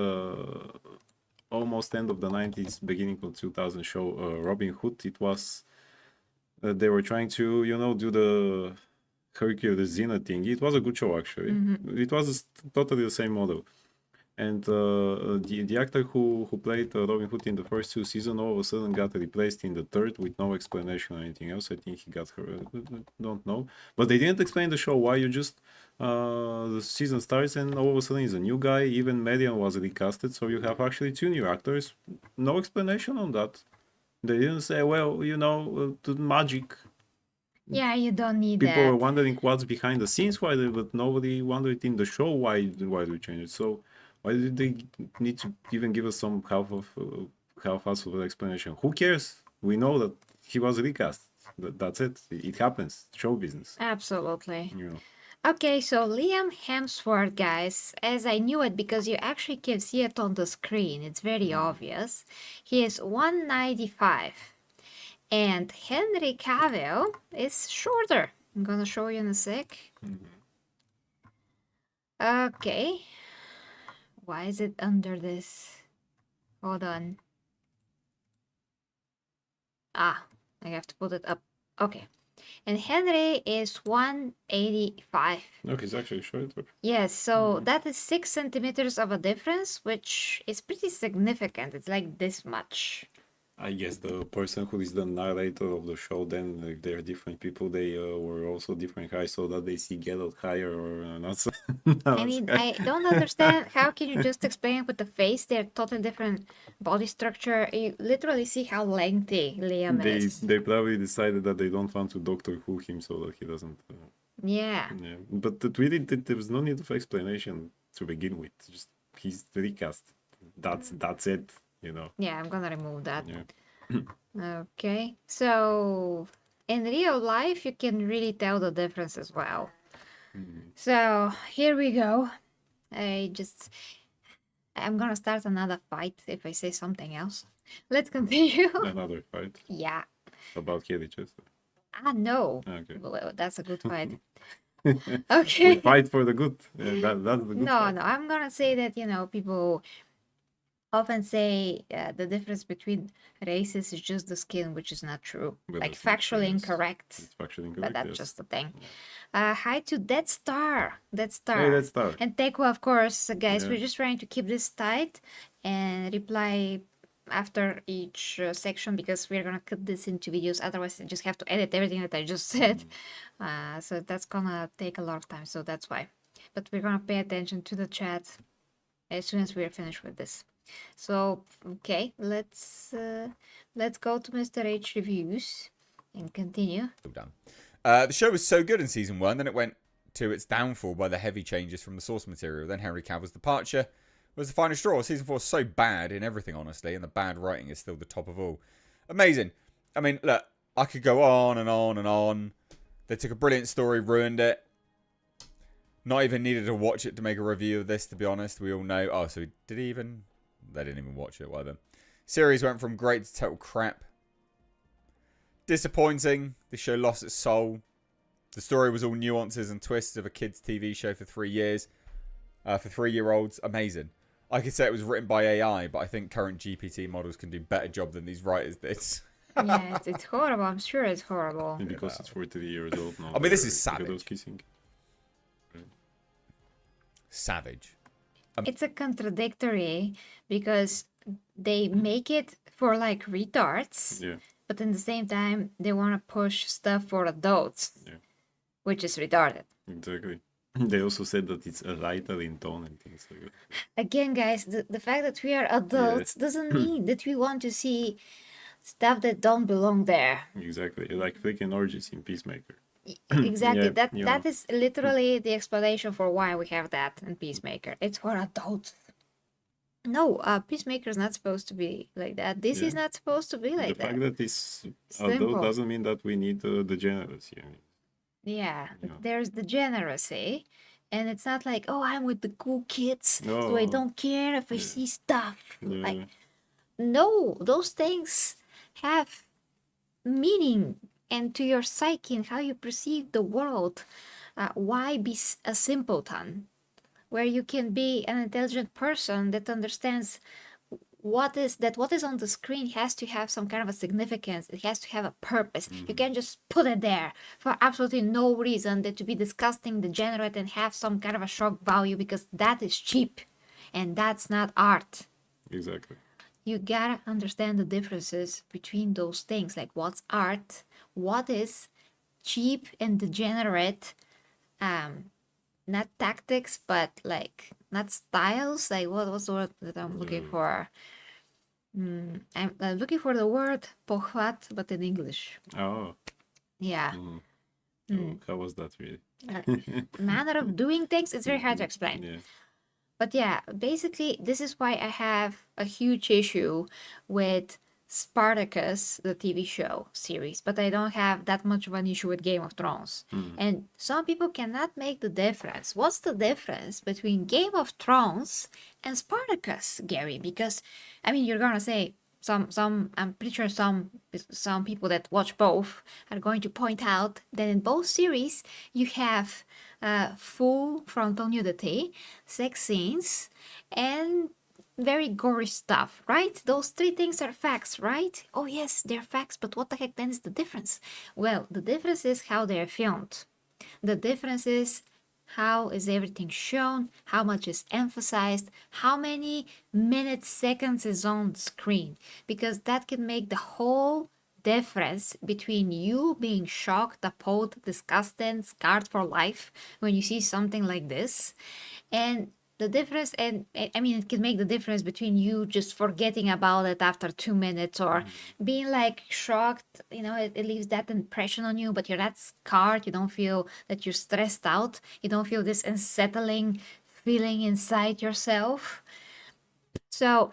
[SPEAKER 2] almost end of the 90s, beginning of 2000 show, Robin Hood. It was, they were trying to, do the Hercule the Xena thing. It was a good show, actually. It was totally the same model. And the actor who played Robin Hood in the first two seasons all of a sudden got replaced in the third with no explanation or anything else. I think he got her. Don't know. But they didn't explain the show why. You just the season starts and all of a sudden he's a new guy. Even Marion was recasted, so you have actually two new actors. No explanation on that. They didn't say, well, the magic.
[SPEAKER 1] Yeah, you don't need
[SPEAKER 2] People
[SPEAKER 1] that.
[SPEAKER 2] were wondering what's behind the scenes, but nobody wondered in the show why do we change it. So why did they need to even give us some half-ass of an explanation? Who cares? We know that he was recast. That's it. It happens. Show business.
[SPEAKER 1] Absolutely.
[SPEAKER 2] You know.
[SPEAKER 1] Okay, so Liam Hemsworth, guys, as I knew it because you actually can see it on the screen, it's very obvious. He is 195. And Henry Cavill is shorter. I'm gonna show you in a sec. Okay. Why is it under this? Hold on. Ah, I have to put it up. Okay. And Henry is 185.
[SPEAKER 2] No, he's actually shorter.
[SPEAKER 1] Yes, so that is 6 centimeters of a difference, which is pretty significant. It's like this much.
[SPEAKER 2] I guess the person who is the narrator of the show, then if they're different people, they were also different heights, so that they see get out higher or not.
[SPEAKER 1] I mean, I don't understand how can you just explain with the face? They're totally different body structure. You literally see how lengthy Liam is.
[SPEAKER 2] They probably decided that they don't want to Doctor Who him so that he doesn't.
[SPEAKER 1] Yeah.
[SPEAKER 2] Yeah, but really, there was no need of explanation to begin with. Just he's recast. That's it.
[SPEAKER 1] Yeah, I'm gonna remove that.
[SPEAKER 2] Yeah.
[SPEAKER 1] Okay. So in real life, you can really tell the difference as well. So here we go. I'm gonna start another fight if I say something else. Let's continue.
[SPEAKER 2] Another fight
[SPEAKER 1] Yeah.
[SPEAKER 2] about Kelly Chester.
[SPEAKER 1] No.
[SPEAKER 2] Okay.
[SPEAKER 1] Well, that's a good fight.
[SPEAKER 2] We
[SPEAKER 1] Okay.
[SPEAKER 2] fight for the good. That's the good
[SPEAKER 1] No,
[SPEAKER 2] fight.
[SPEAKER 1] no. I'm gonna say that, people often say the difference between races is just the skin, which is not true.
[SPEAKER 2] But
[SPEAKER 1] Like
[SPEAKER 2] that's not true,
[SPEAKER 1] factually
[SPEAKER 2] yes.
[SPEAKER 1] incorrect.
[SPEAKER 2] It's factually
[SPEAKER 1] But
[SPEAKER 2] incorrect.
[SPEAKER 1] that's
[SPEAKER 2] Yes.
[SPEAKER 1] just the thing. Hi to Dead Star. Dead Star.
[SPEAKER 2] Hey, let's start.
[SPEAKER 1] And Tekwa, of course, guys.
[SPEAKER 2] Yeah.
[SPEAKER 1] We're just trying to keep this tight and reply after each section because we're gonna cut this into videos. Otherwise, I just have to edit everything that I just said. So that's gonna take a lot of time. So that's why. But we're gonna pay attention to the chat as soon as we're finished with this. So okay, let's go to Mr. H reviews and continue.
[SPEAKER 3] Done. The show was so good in season 1, then it went to its downfall by the heavy changes from the source material. Then Henry Cavill's departure was the final straw. Season 4 is so bad in everything, honestly, and the bad writing is still the top of all. Amazing. I mean, look, I could go on and on and on. They took a brilliant story, ruined it. Not even needed to watch it to make a review of this, to be honest. We all know. Oh, so did he even? They didn't even watch it, whatever. Series went from great to total crap. Disappointing. The show lost its soul. The story was all nuances and twists of a kids' TV show for 3 years. For 3-year-olds. Amazing. I could say it was written by AI, but I think current GPT models can do a better job than these writers did.
[SPEAKER 1] Yeah, it's horrible. I'm sure it's horrible.
[SPEAKER 2] And because it's 43 years old now.
[SPEAKER 3] I mean, this is
[SPEAKER 2] look at
[SPEAKER 3] savage.
[SPEAKER 2] those kissing.
[SPEAKER 3] Savage.
[SPEAKER 1] It's a contradictory because they make it for like retards,
[SPEAKER 2] Yeah,
[SPEAKER 1] but in the same time they want to push stuff for adults,
[SPEAKER 2] Yeah.
[SPEAKER 1] which is retarded.
[SPEAKER 2] exactly. They also said that it's a lighter in tone and things like that.
[SPEAKER 1] Again, guys, the fact that we are adults doesn't mean that we want to see stuff that don't belong there.
[SPEAKER 2] Exactly, like freaking orgies in Peacemaker.
[SPEAKER 1] Exactly.
[SPEAKER 2] Yeah,
[SPEAKER 1] That is literally the explanation for why we have that in Peacemaker. It's for adults. No, Peacemaker is not supposed to be like that. This is
[SPEAKER 2] Yeah.
[SPEAKER 1] not supposed to be
[SPEAKER 2] The
[SPEAKER 1] like that.
[SPEAKER 2] fact that it's although
[SPEAKER 1] Simple.
[SPEAKER 2] doesn't mean that we need degeneracy. I mean,
[SPEAKER 1] Yeah,
[SPEAKER 2] yeah.
[SPEAKER 1] there's degeneracy, and it's not like, oh, I'm with the cool kids, so I
[SPEAKER 2] No.
[SPEAKER 1] don't care if I
[SPEAKER 2] Yeah.
[SPEAKER 1] see stuff. Like,
[SPEAKER 2] Yeah.
[SPEAKER 1] no, those things have meaning and to your psyche and how you perceive the world. Why be a simpleton where you can be an intelligent person that understands what is on the screen has to have some kind of a significance. It has to have a purpose. You can't just put it there for absolutely no reason that to be disgusting, degenerate, and have some kind of a shock value because that is cheap and that's not art.
[SPEAKER 2] Exactly.
[SPEAKER 1] You gotta understand the differences between those things, like what's art, what is cheap and degenerate, not tactics, but like not styles. Like what's the word that I'm looking for? I'm looking for the word pochvat, but in English.
[SPEAKER 2] Oh.
[SPEAKER 1] Yeah.
[SPEAKER 2] How was that really?
[SPEAKER 1] Manner of doing things, it's very hard to explain.
[SPEAKER 2] Yeah.
[SPEAKER 1] But yeah, basically, this is why I have a huge issue with Spartacus, the TV show series, but I don't have that much of an issue with Game of Thrones. And some people cannot make the difference. What's the difference between Game of Thrones and Spartacus, Gary? Because, I mean, you're gonna say, I'm pretty sure some people that watch both are going to point out that in both series you have full frontal nudity, sex scenes, and very gory stuff, right? Those three things are facts, right? Oh yes, they're facts, but what the heck then is the difference? Well, the difference is how they're filmed. The difference is how is everything shown, how much is emphasized, how many minutes, seconds is on the screen, because that can make the whole difference between you being shocked, appalled, disgusted, scarred for life when you see something like this, and the difference, and I mean, it can make the difference between you just forgetting about it after 2 minutes or being like shocked. It leaves that impression on you, but you're not scarred. You don't feel that you're stressed out. You don't feel this unsettling feeling inside yourself. So,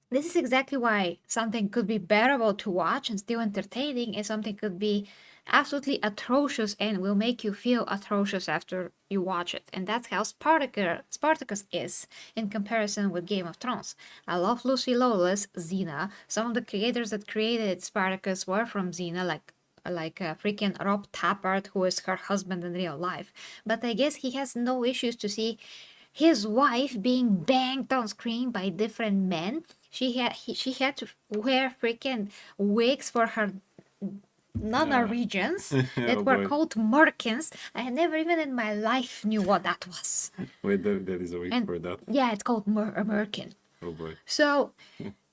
[SPEAKER 1] this is exactly why something could be bearable to watch and still entertaining, and something could be absolutely atrocious and will make you feel atrocious after you watch it. And that's how Spartacus is in comparison with Game of Thrones. I love Lucy Lawless, Xena. Some of the creators that created Spartacus were from Xena, like freaking Rob Tappert, who is her husband in real life. But I guess he has no issues to see his wife being banged on screen by different men. She had to wear freaking wigs for her Nana regions that
[SPEAKER 2] Oh
[SPEAKER 1] were
[SPEAKER 2] boy.
[SPEAKER 1] called merkins. I had never even in my life knew what that was.
[SPEAKER 2] Wait, there is a word
[SPEAKER 1] And
[SPEAKER 2] for that.
[SPEAKER 1] yeah, it's called a merkin.
[SPEAKER 2] Oh boy.
[SPEAKER 1] So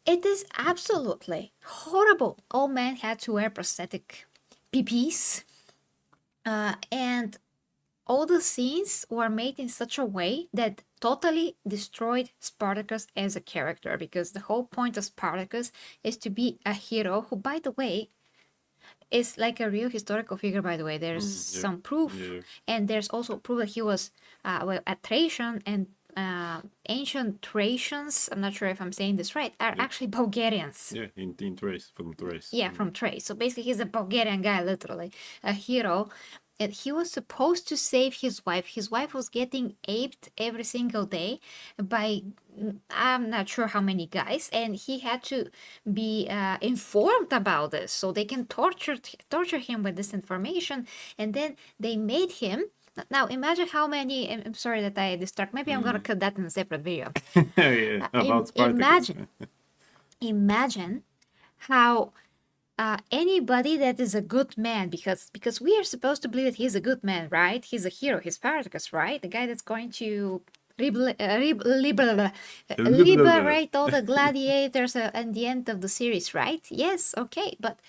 [SPEAKER 1] it is absolutely horrible. All men had to wear prosthetic PPs, and all the scenes were made in such a way that totally destroyed Spartacus as a character, because the whole point of Spartacus is to be a hero who, by the way, is like a real historical figure. By the way, there's
[SPEAKER 2] Yeah.
[SPEAKER 1] some proof,
[SPEAKER 2] Yeah.
[SPEAKER 1] and there's also proof that he was a Thracian, and ancient Thracians, I'm not sure if I'm saying this right, are actually Bulgarians.
[SPEAKER 2] Yeah. In Trace, from Trace.
[SPEAKER 1] Yeah, from Trace. So basically, he's a Bulgarian guy, literally, a hero. And he was supposed to save his wife. His wife was getting aped every single day by I'm not sure how many guys, and he had to be informed about this so they can torture him with this information. And then they made him. Now imagine how many. I'm sorry that I distract. Maybe I'm gonna cut that in a separate video.
[SPEAKER 2] Yeah. About Spartacus.
[SPEAKER 1] Imagine how anybody that is a good man, because we are supposed to believe that he's a good man, right? He's a hero. He's Spartacus, right? The guy that's going to liberate all the gladiators at the end of the series, right? Yes, okay, but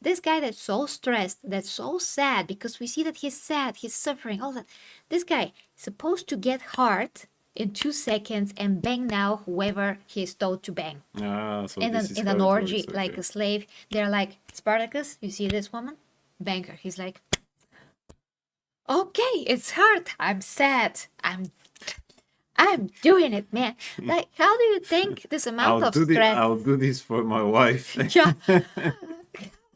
[SPEAKER 1] this guy that's so stressed, that's so sad, because we see that he's sad, he's suffering, all that. This guy is supposed to get hard in 2 seconds and bang now whoever he is told to bang.
[SPEAKER 2] So
[SPEAKER 1] in
[SPEAKER 2] this is
[SPEAKER 1] an
[SPEAKER 2] how it
[SPEAKER 1] orgy,
[SPEAKER 2] works,
[SPEAKER 1] like
[SPEAKER 2] okay.
[SPEAKER 1] a slave. They're like, Spartacus, you see this woman? Bang her. He's like, okay, it's hard. I'm sad. I'm doing it, man. Like, how do you think this amount of stress?
[SPEAKER 2] I'll do this for my wife.
[SPEAKER 1] Yeah.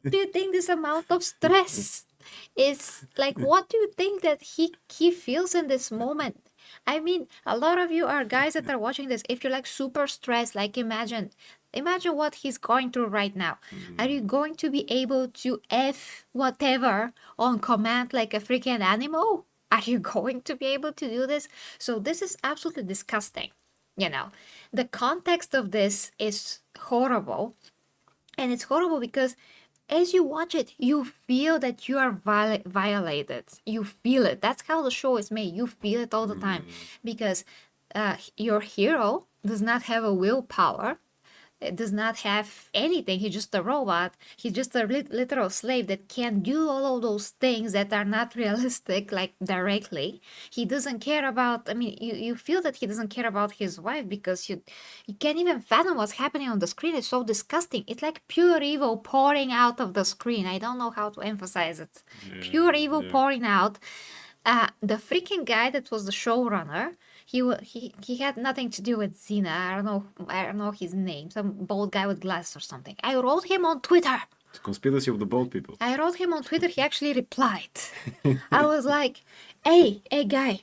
[SPEAKER 1] Do you think this amount of stress is like, what do you think that he feels in this moment? I mean, a lot of you are guys that are watching this. If you're like super stressed, like imagine what he's going through right now. Are you going to be able to F whatever on command like a freaking animal? Are you going to be able to do this? So this is absolutely disgusting. The context of this is horrible. And it's horrible because as you watch it, you feel that you are violated. You feel it. That's how the show is made. You feel it all the time because your hero does not have a willpower. It does not have anything. He's just a robot. He's just a literal slave that can do all of those things that are not realistic, like directly. He doesn't care about, I mean, you feel that he doesn't care about his wife because you can't even fathom what's happening on the screen. It's so disgusting. It's like pure evil pouring out of the screen. I don't know how to emphasize it. Pure evil pouring out. The freaking guy that was the showrunner, he had nothing to do with Xena. I don't know his name. Some bald guy with glasses or something. I wrote him on Twitter.
[SPEAKER 2] The conspiracy of the bald people.
[SPEAKER 1] I wrote him on Twitter. He actually replied. I was like, hey guy,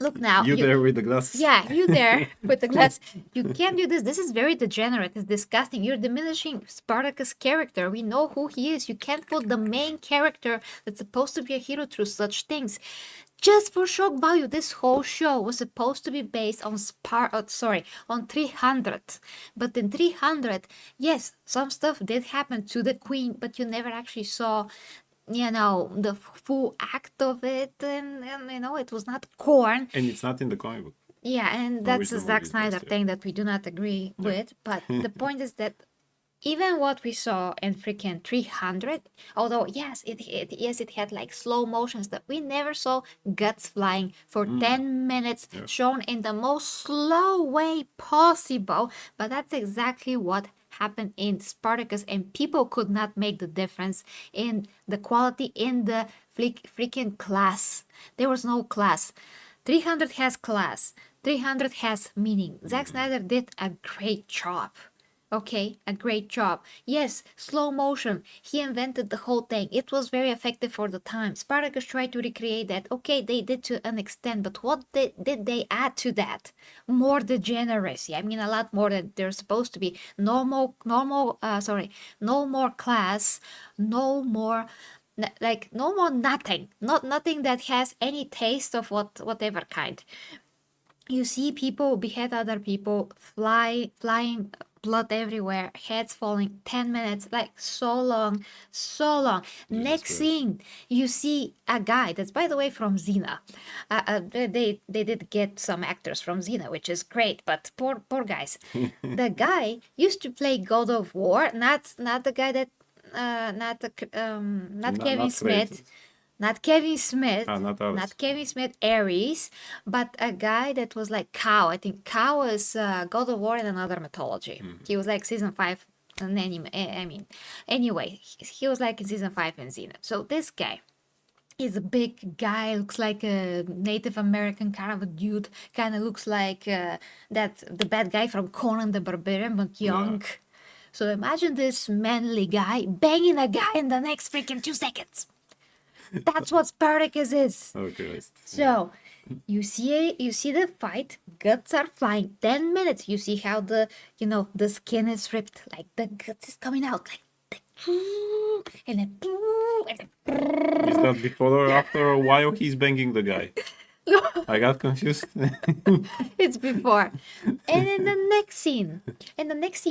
[SPEAKER 1] look now.
[SPEAKER 2] You there with the glasses?
[SPEAKER 1] Yeah, you there with the glass. You can't do this. This is very degenerate. It's disgusting. You're diminishing Spartacus' character. We know who he is. You can't put the main character that's supposed to be a hero through such things. Just for shock value, this whole show was supposed to be based on on 300. But in 300, yes, some stuff did happen to the queen, but you never actually saw the full act of it, and it was not corn.
[SPEAKER 2] And it's not in the comic book.
[SPEAKER 1] Yeah, and that's a
[SPEAKER 2] Original
[SPEAKER 1] Zack
[SPEAKER 2] business,
[SPEAKER 1] Snyder
[SPEAKER 2] yeah.
[SPEAKER 1] thing that we do not agree with. But the point is that even what we saw in freaking 300, although yes, it had like slow motions that we never saw guts flying for 10 minutes, shown in the most slow way possible. But that's exactly what happened in Spartacus, and people could not make the difference in the quality in the freaking class. There was no class. 300 has class. 300 has meaning. Zack Snyder did a great job. Okay, a great job. Yes, slow motion. He invented the whole thing. It was very effective for the time. Spartacus tried to recreate that. Okay, they did to an extent, but what did they add to that? More degeneracy. I mean, a lot more than there's supposed to be. No more class. No more nothing. Nothing that has any taste of whatever kind. You see people behead other people, flying blood everywhere, heads falling, 10 minutes, like so long. Next scene, you see a guy that's, by the way, from Xena. They did get some actors from Xena, which is great, but poor guys. The guy used to play God of War, not the guy that not Kevin Smith.
[SPEAKER 2] Kratos.
[SPEAKER 1] Not Kevin Smith,
[SPEAKER 2] not
[SPEAKER 1] Kevin Smith Ares, but a guy that was like Cow. I think Cow is God of War in another mythology. He was like season 5 in anime. I mean, anyway, he was like in season 5 in Xena. So this guy is a big guy, looks like a Native American kind of a dude. Kind of looks like the bad guy from Conan the Barbarian, but young.
[SPEAKER 2] Yeah.
[SPEAKER 1] So imagine this manly guy banging a guy in the next freaking 2 seconds. That's what Spartacus is.
[SPEAKER 2] Okay.
[SPEAKER 1] So you see the fight, guts are flying. 10 minutes. You see how the skin is ripped, like the guts is coming out, like and then
[SPEAKER 2] Is that before or after or while he's banging the guy? I got confused.
[SPEAKER 1] It's before. And in the next scene,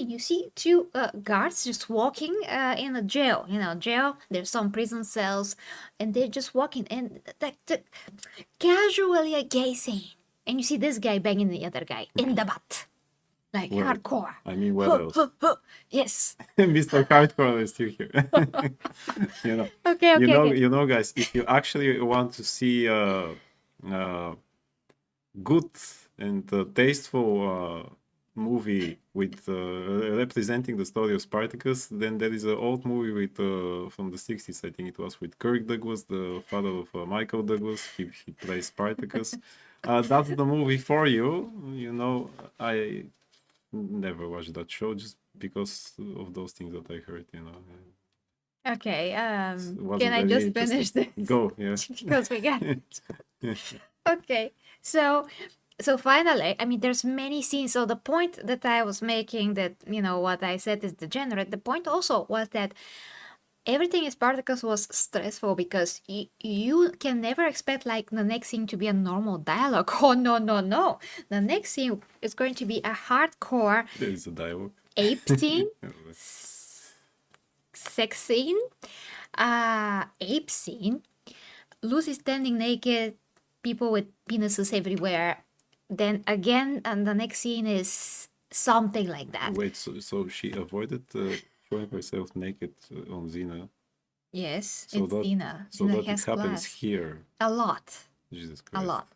[SPEAKER 1] you see 2 guards just walking in a jail. Jail, there's some prison cells, and they're just walking, and casually a gay scene. And you see this guy banging the other guy in the butt. Like
[SPEAKER 2] Well,
[SPEAKER 1] hardcore.
[SPEAKER 2] I mean, what else?
[SPEAKER 1] Yes.
[SPEAKER 2] Mr. Hardcore is still here.
[SPEAKER 1] Okay.
[SPEAKER 2] Guys, if you actually want to see good and tasteful movie with representing the story of Spartacus, then there is an old movie with from the 60s, I think it was, with Kirk Douglas, the father of Michael Douglas. He plays Spartacus. that's the movie for you. You know, I never watched that show just because of those things that I heard. You know,
[SPEAKER 1] Okay,
[SPEAKER 2] it
[SPEAKER 1] can
[SPEAKER 2] wasn't
[SPEAKER 1] I
[SPEAKER 2] very
[SPEAKER 1] just
[SPEAKER 2] interesting.
[SPEAKER 1] finish this?
[SPEAKER 2] Go, yeah.
[SPEAKER 1] Because we got okay. So finally, I mean, there's many scenes. So the point that I was making, that what I said is degenerate. The point also was that everything in Spartacus was stressful because you can never expect like the next scene to be a normal dialogue. Oh no, no, no! The next scene is going to be a hardcore
[SPEAKER 2] There is a dialogue.
[SPEAKER 1] ape scene, sex scene, ape scene. Lucy standing naked, people with penises everywhere. Then again, and the next scene is something like that.
[SPEAKER 2] Wait, so she avoided showing herself naked on Xena.
[SPEAKER 1] Yes,
[SPEAKER 2] So
[SPEAKER 1] it's
[SPEAKER 2] that
[SPEAKER 1] Xena.
[SPEAKER 2] so
[SPEAKER 1] Xena
[SPEAKER 2] that it
[SPEAKER 1] has
[SPEAKER 2] happens
[SPEAKER 1] class.
[SPEAKER 2] here.
[SPEAKER 1] A lot.
[SPEAKER 2] Jesus
[SPEAKER 1] A
[SPEAKER 2] Christ.
[SPEAKER 1] lot.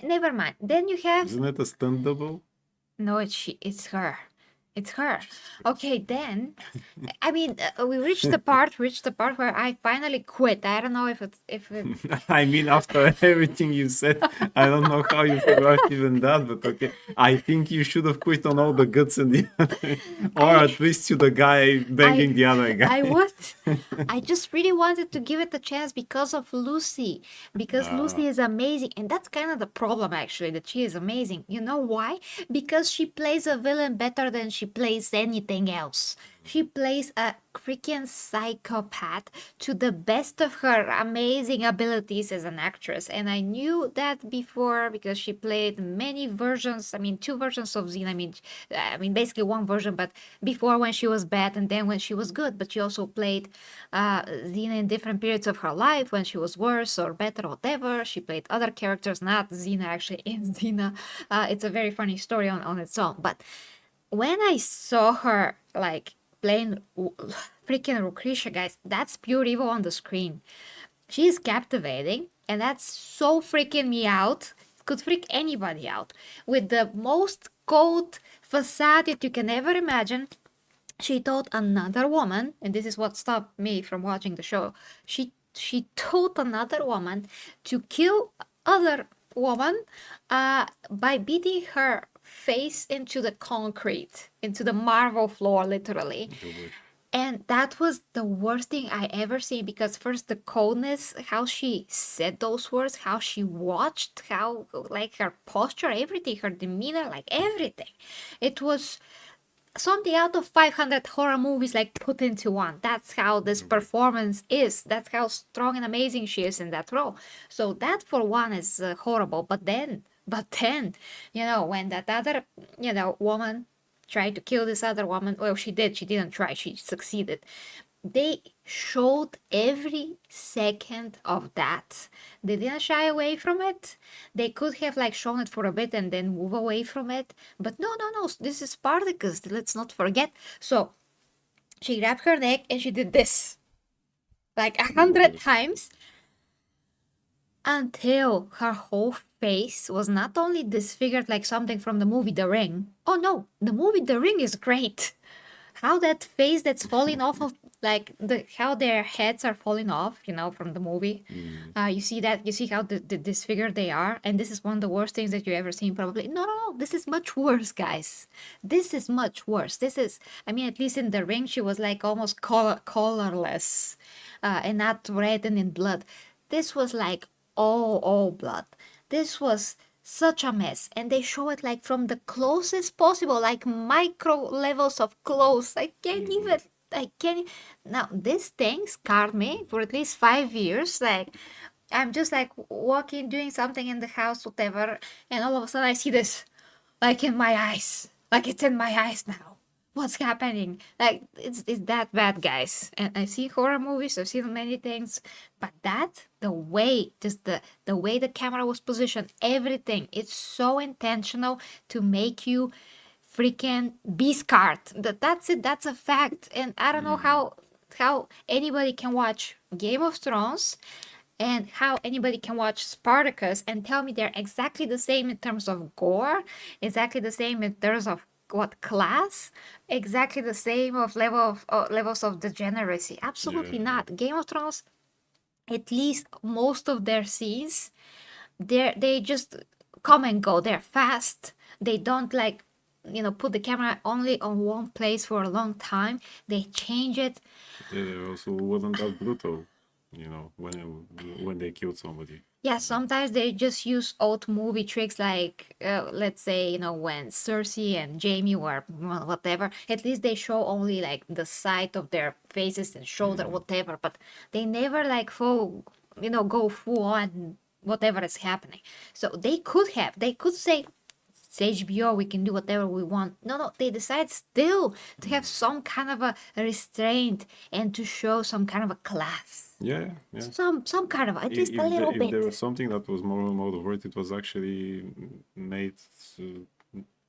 [SPEAKER 1] Never mind. Then you have
[SPEAKER 2] Isn't that a stunt double?
[SPEAKER 1] no, it's her. It's her. Okay, then I mean, we reached the part where I finally quit. I don't know if it
[SPEAKER 2] I mean, after everything you said, I don't know how you forgot even that, but okay. I think you should have quit on all the guts and the other, or at least to the guy banging the other guy.
[SPEAKER 1] I would. I just really wanted to give it a chance because of Lucy. Because Lucy is amazing. And that's kind of the problem, actually, that she is amazing. You know why? Because she plays a villain better than she plays anything else. She plays a freaking psychopath to the best of her amazing abilities as an actress. And I knew that before because she played many versions. I mean, two versions of Xena. I mean, basically one version, but before when she was bad and then when she was good. But she also played Xena in different periods of her life when she was worse or better or whatever. She played other characters, not Xena actually in Xena. It's a very funny story on its own. But when I saw her like playing freaking Lucretia, guys, that's pure evil on the screen. She's captivating, and that's so freaking me out. Could freak anybody out. With the most cold facade that you can ever imagine, she told another woman, and this is what stopped me from watching the show. She told another woman to kill other woman by beating her face into the concrete, into the marble floor, literally. And that was the worst thing I ever seen because first the coldness, how she said those words, how she watched, how like her posture, everything, her demeanor, like everything. It was something out of 500 horror movies like put into one. That's how this performance is. That's how strong and amazing she is in that role. So that for one is horrible. But then, when that other, woman tried to kill this other woman, well, she did. She didn't try. She succeeded. They showed every second of that. They didn't shy away from it. They could have like shown it for a bit and then move away from it. But no, no, no. This is Spartacus. Let's not forget. So she grabbed her neck and she did this like 100 times until her whole face was not only disfigured like something from the movie The Ring. Oh no, the movie The Ring is great. How that face that's falling off of like how their heads are falling off, from the movie. You see that, you see how the disfigured they are, and this is one of the worst things that you ever seen probably. No, no, no, this is much worse, guys. This is much worse. This is, I mean, at least in The Ring she was like almost colorless, and not red and in blood. This was like all blood. This was such a mess, and they show it like from the closest possible, like micro levels of close. I can't now this thing scarred me for at least 5 years. Like I'm just like walking, doing something in the house, whatever, and all of a sudden I see this like in my eyes, like it's in my eyes now. What's happening? Like it's that bad, guys. And I've seen horror movies, I've seen many things, but the way, just the way the camera was positioned, everything, it's so intentional to make you freaking be scarred. That's it. That's a fact. And I don't know how anybody can watch Game of Thrones and how anybody can watch Spartacus and tell me they're exactly the same in terms of gore, exactly the same in terms of what class, exactly the same of levels of degeneracy. Absolutely not. Game of Thrones, at least most of their scenes, they just come and go. They're fast. They don't like, put the camera only on one place for a long time. They change it.
[SPEAKER 2] Yeah, they also wasn't that brutal, when they killed somebody.
[SPEAKER 1] Yeah, sometimes they just use old movie tricks like, let's say, when Cersei and Jamie were whatever, at least they show only like the side of their faces and shoulder, whatever, but they never like go full on whatever is happening. So they could say, it's HBO, we can do whatever we want. No, they decide still to have some kind of a restraint and to show some kind of a class.
[SPEAKER 2] Yeah.
[SPEAKER 1] Some kind of, at least a little
[SPEAKER 2] If there
[SPEAKER 1] bit.
[SPEAKER 2] was something that was more of it was actually made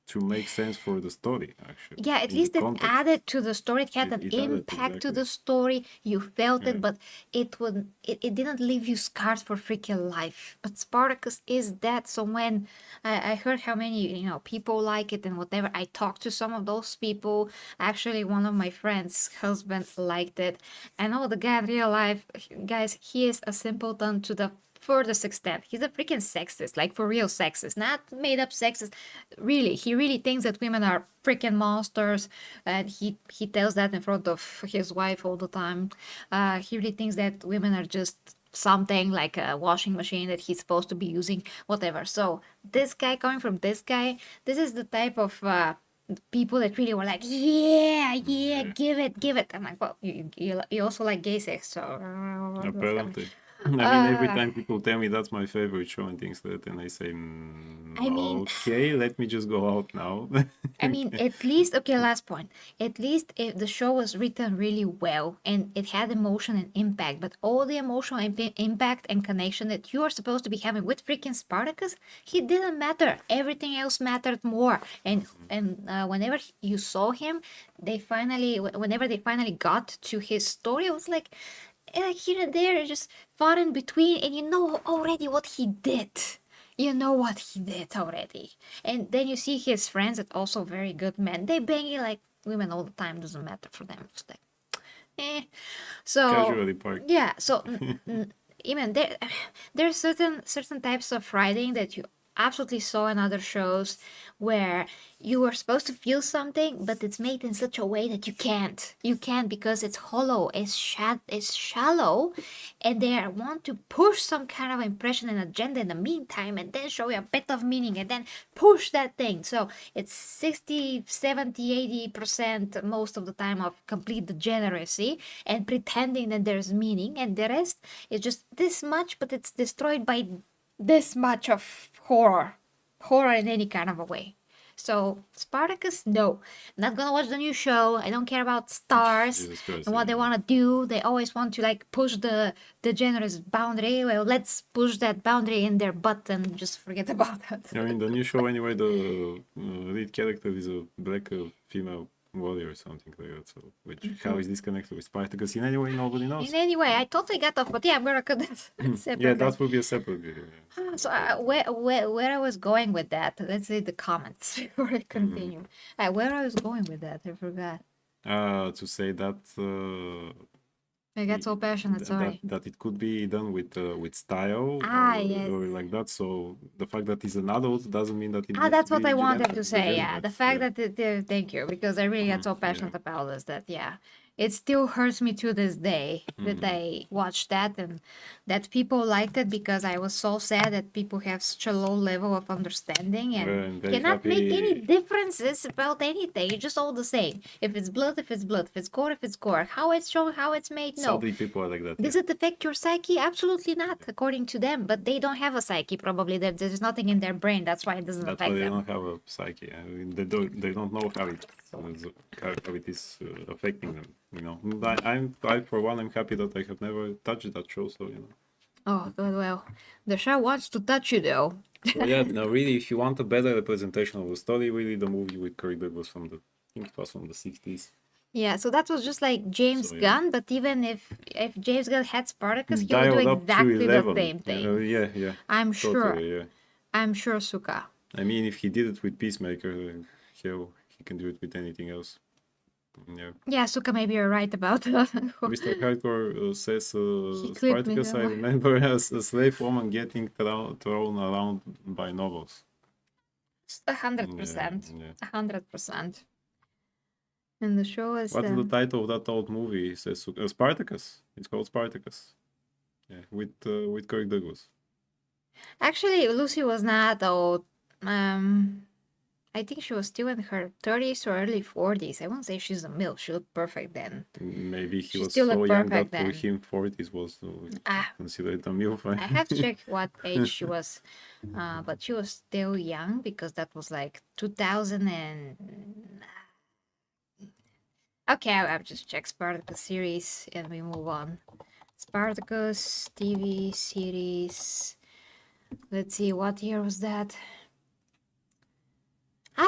[SPEAKER 2] to make sense for the story, actually.
[SPEAKER 1] Yeah, at
[SPEAKER 2] in
[SPEAKER 1] least
[SPEAKER 2] the
[SPEAKER 1] it
[SPEAKER 2] context.
[SPEAKER 1] added to the story. It had an
[SPEAKER 2] It added,
[SPEAKER 1] impact to
[SPEAKER 2] exactly.
[SPEAKER 1] the story. You felt
[SPEAKER 2] Yeah.
[SPEAKER 1] it, but it didn't leave you scarred for freaking life. But Spartacus is that. So when I heard how many people like it and whatever, I talked to some of those people. Actually, one of my friends' husband liked it. I know the guy in real life, guys. He is a simpleton to the furthest extent. He's a freaking sexist, like for real sexist, not made up sexist. Really, he really thinks that women are freaking monsters, and he tells that in front of his wife all the time. He really thinks that women are just something like a washing machine that he's supposed to be using, whatever. So this guy, coming from this guy, this is the type of people that really were like, yeah, give it. I'm like, well, you also like gay sex, so what's happening?
[SPEAKER 2] Apparently. I mean, every time people tell me that's my favorite show and things like that, and I say,
[SPEAKER 1] I mean,
[SPEAKER 2] okay, let me just go out now.
[SPEAKER 1] I mean, at least, okay, last point. At least if the show was written really well and it had emotion and impact, but all the emotional impact and connection that you are supposed to be having with freaking Spartacus, he didn't matter. Everything else mattered more. And whenever you saw him, whenever they finally got to his story, it was like here and there, just far in between, and you know already what he did. You know what he did already. And then you see his friends that also very good men. They banging like women all the time, doesn't matter for them. It's like, eh. So
[SPEAKER 2] Casually parked.
[SPEAKER 1] yeah, so even there's certain types of writing that you absolutely saw in other shows where you were supposed to feel something, but it's made in such a way that you can't because it's hollow, it's shallow, and they want to push some kind of impression and agenda in the meantime, and then show you a bit of meaning and then push that thing. So it's 60, 70, 80% most of the time of complete degeneracy and pretending that there's meaning, and the rest is just this much, but it's destroyed by this much of horror in any kind of a way. So Spartacus, no, I'm not gonna watch the new show. I don't care about stars
[SPEAKER 2] Jesus Christ,
[SPEAKER 1] and what they want to do. They always want to like push the generous boundary. Well, let's push that boundary in their butt and just forget about that.
[SPEAKER 2] I mean, the new show anyway, the lead character is a black female warrior or something like that. So, how is this connected with Spartacus in any way? Nobody knows.
[SPEAKER 1] In any way, I totally got off, but yeah, I'm gonna cut that separately.
[SPEAKER 2] Yeah, that will be a separate video. Yeah.
[SPEAKER 1] So where I was going with that, let's read the comments before I continue. Where I was going with that, I forgot.
[SPEAKER 2] To say that
[SPEAKER 1] I got so passionate, sorry.
[SPEAKER 2] that it could be done with style
[SPEAKER 1] Yes.
[SPEAKER 2] or like that. So the fact that he's an adult doesn't mean that it needs
[SPEAKER 1] That's
[SPEAKER 2] to
[SPEAKER 1] what
[SPEAKER 2] be
[SPEAKER 1] I wanted to say. Yeah,
[SPEAKER 2] degenerate.
[SPEAKER 1] the fact
[SPEAKER 2] Yeah.
[SPEAKER 1] that thank you, because I really got so passionate about this that it still hurts me to this day that I watched that and that people liked it, because I was so sad that people have such a low level of understanding and
[SPEAKER 2] I'm very
[SPEAKER 1] cannot make any
[SPEAKER 2] happy.
[SPEAKER 1] differences about anything. It's just all the same. If it's blood, if it's blood. If it's gore, if it's gore. How it's shown, how it's made, no.
[SPEAKER 2] Sadly, people are like that.
[SPEAKER 1] Does it affect your psyche? Absolutely not, according to them. But they don't have a psyche, probably. There's nothing in their brain. That's why it doesn't
[SPEAKER 2] That's
[SPEAKER 1] affect
[SPEAKER 2] why they
[SPEAKER 1] them.
[SPEAKER 2] don't have a psyche. I mean, they don't know how it is affecting them. You know, I for one, I'm happy that I have never touched that show. So you know.
[SPEAKER 1] Oh, good. Well, the show wants to touch you, though.
[SPEAKER 2] So yeah, no, really, if you want a better representation of the story, really, the movie with Kirk was from I think it was from the 60s.
[SPEAKER 1] Yeah, so that was just like James
[SPEAKER 2] So, yeah.
[SPEAKER 1] Gunn, but even if James Gunn had Spartacus, he would
[SPEAKER 2] Dialed
[SPEAKER 1] do
[SPEAKER 2] up to
[SPEAKER 1] exactly the
[SPEAKER 2] 11.
[SPEAKER 1] same thing.
[SPEAKER 2] Yeah.
[SPEAKER 1] I'm sure.
[SPEAKER 2] Totally, yeah.
[SPEAKER 1] I'm sure, Suka.
[SPEAKER 2] I mean, if he did it with Peacemaker, he can do it with anything else. Yeah.
[SPEAKER 1] Yeah, Suka, maybe you're right about
[SPEAKER 2] Mr. Hardcore says,
[SPEAKER 1] clipped me
[SPEAKER 2] Spartacus, I
[SPEAKER 1] now.
[SPEAKER 2] remember as a slave woman getting thrown around by nobles.
[SPEAKER 1] 100%.
[SPEAKER 2] Yeah.
[SPEAKER 1] 100%. And the show is
[SPEAKER 2] What's the title of that old movie? Says Spartacus. It's called Spartacus. Yeah, with Kirk Douglas.
[SPEAKER 1] actually Lucy was not old. I think she was still in her 30s or early 40s. I won't say she's a MILF. She looked perfect then.
[SPEAKER 2] Maybe he
[SPEAKER 1] She
[SPEAKER 2] was
[SPEAKER 1] still
[SPEAKER 2] so
[SPEAKER 1] looked
[SPEAKER 2] young that
[SPEAKER 1] perfect
[SPEAKER 2] for
[SPEAKER 1] then.
[SPEAKER 2] him 40s was
[SPEAKER 1] Ah,
[SPEAKER 2] considered a MILF.
[SPEAKER 1] I have to check what age she was, but she was still young because that was like 2000 and. Okay, I'll just check Spartacus series and we move on. Spartacus TV series. Let's see, what year was that?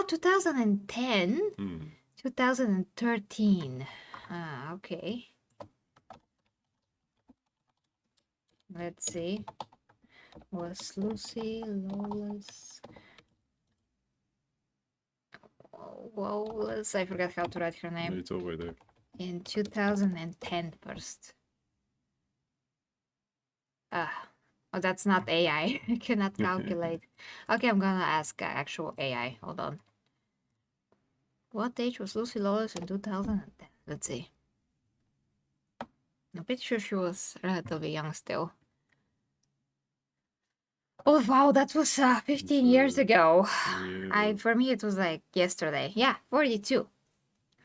[SPEAKER 1] 2010. 2013. Okay. Let's see. Was Lucy Lawless? Wallace, I forgot how to write her name.
[SPEAKER 2] It's over there.
[SPEAKER 1] In 2010 first. Oh, that's not AI. I cannot calculate. Okay, I'm gonna ask actual AI. Hold on. What age was Lucy Lawless in 2010? Let's see. I'm pretty sure she was relatively young still. Oh wow, that was 15 years ago.
[SPEAKER 2] Yeah.
[SPEAKER 1] For me it was like yesterday. Yeah, 42.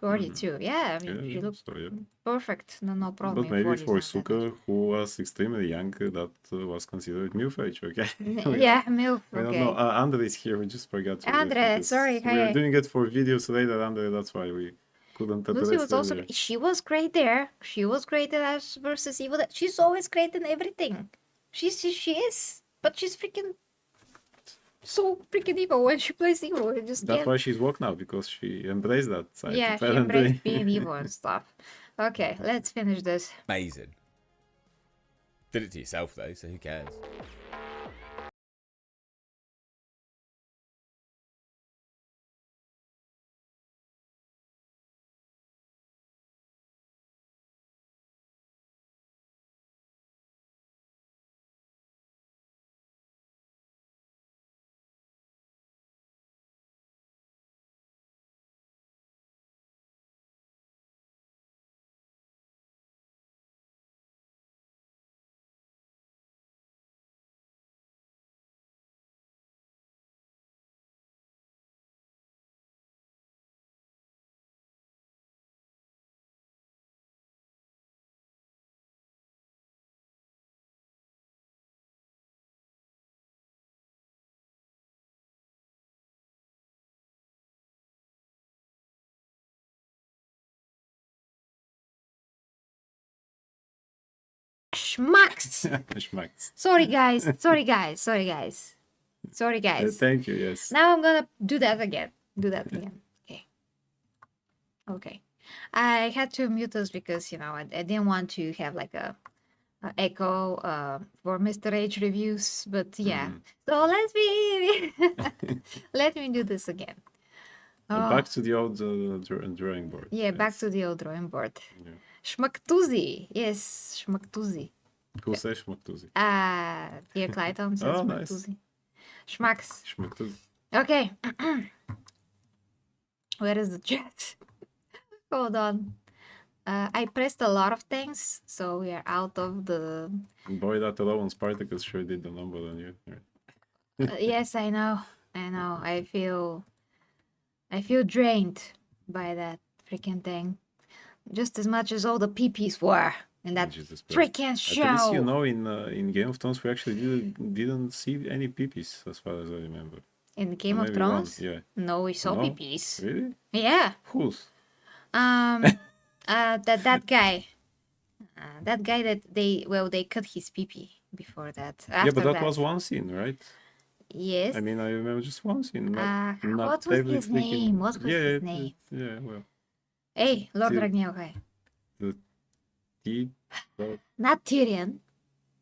[SPEAKER 1] 42. Yeah, I mean
[SPEAKER 2] Yeah,
[SPEAKER 1] she looked
[SPEAKER 2] so, yeah.
[SPEAKER 1] perfect. No problem.
[SPEAKER 2] But maybe
[SPEAKER 1] 40s
[SPEAKER 2] for
[SPEAKER 1] not that much.
[SPEAKER 2] Suka, who was extremely young, that was considered MILF age, okay?
[SPEAKER 1] Yeah, MILF.
[SPEAKER 2] I don't
[SPEAKER 1] Okay.
[SPEAKER 2] know. Andre is here. We just forgot to
[SPEAKER 1] Andre, sorry,
[SPEAKER 2] We were
[SPEAKER 1] hi.
[SPEAKER 2] doing it for videos later, Andre. That's why we couldn't
[SPEAKER 1] Lucy
[SPEAKER 2] address
[SPEAKER 1] was also.
[SPEAKER 2] earlier.
[SPEAKER 1] She was great there. She was great in Ash versus Evil. She's always great in everything. She is. But she's freaking. So freaking evil when she plays evil. You just
[SPEAKER 2] That's
[SPEAKER 1] can't.
[SPEAKER 2] why she's woke now, because she embraced that side.
[SPEAKER 1] Yeah, she
[SPEAKER 2] apparently.
[SPEAKER 1] embraced being evil and stuff. Okay, let's finish this.
[SPEAKER 3] Amazing. Did it to yourself though, so who cares?
[SPEAKER 1] Schmucks!
[SPEAKER 2] Schmecks.
[SPEAKER 1] Sorry guys. Sorry guys. Sorry guys. Sorry guys.
[SPEAKER 2] Thank you, yes.
[SPEAKER 1] Now I'm gonna do that again. Okay. Okay. I had to mute us because I didn't want to have like a echo for Mr. H reviews, but yeah. So let me do this again.
[SPEAKER 2] Back to the old drawing board.
[SPEAKER 1] Yeah, back
[SPEAKER 2] Yes.
[SPEAKER 1] to the old drawing board.
[SPEAKER 2] Yeah.
[SPEAKER 1] Schmaktuzi. Yes, Schmaktuzi.
[SPEAKER 2] Who says Schmaktuzi?
[SPEAKER 1] Dear Clayton says
[SPEAKER 2] Oh, nice.
[SPEAKER 1] Schmaktuzi. Schmacks.
[SPEAKER 2] Schmaktuzi.
[SPEAKER 1] Okay. Where is the chat? Hold on. I pressed a lot of things, so we are out of the.
[SPEAKER 2] Boy, that alone, Spartacus sure did the number on you. Yeah.
[SPEAKER 1] Yes, I know. I feel drained by that freaking thing, just as much as all the peepees were in that
[SPEAKER 2] Jesus Christ.
[SPEAKER 1] freaking
[SPEAKER 2] At
[SPEAKER 1] show.
[SPEAKER 2] least in Game of Thrones we actually didn't see any peepees as far as I remember.
[SPEAKER 1] In Game
[SPEAKER 2] Or
[SPEAKER 1] of
[SPEAKER 2] maybe one,
[SPEAKER 1] Thrones,
[SPEAKER 2] yeah.
[SPEAKER 1] no, we saw
[SPEAKER 2] No?
[SPEAKER 1] peepees.
[SPEAKER 2] Really?
[SPEAKER 1] Yeah.
[SPEAKER 2] Whose?
[SPEAKER 1] That guy. That guy that they cut his peepee before that.
[SPEAKER 2] Yeah, but
[SPEAKER 1] After
[SPEAKER 2] that was one scene, right?
[SPEAKER 1] Yes.
[SPEAKER 2] I mean, I remember just one scene. Not
[SPEAKER 1] what was
[SPEAKER 2] every
[SPEAKER 1] his
[SPEAKER 2] freaking-
[SPEAKER 1] name? What was
[SPEAKER 2] yeah,
[SPEAKER 1] his name?
[SPEAKER 2] Yeah, well,
[SPEAKER 1] Hey, Lord
[SPEAKER 2] Tyr-
[SPEAKER 1] Ragnarok.
[SPEAKER 2] he. Well,
[SPEAKER 1] Not Tyrion.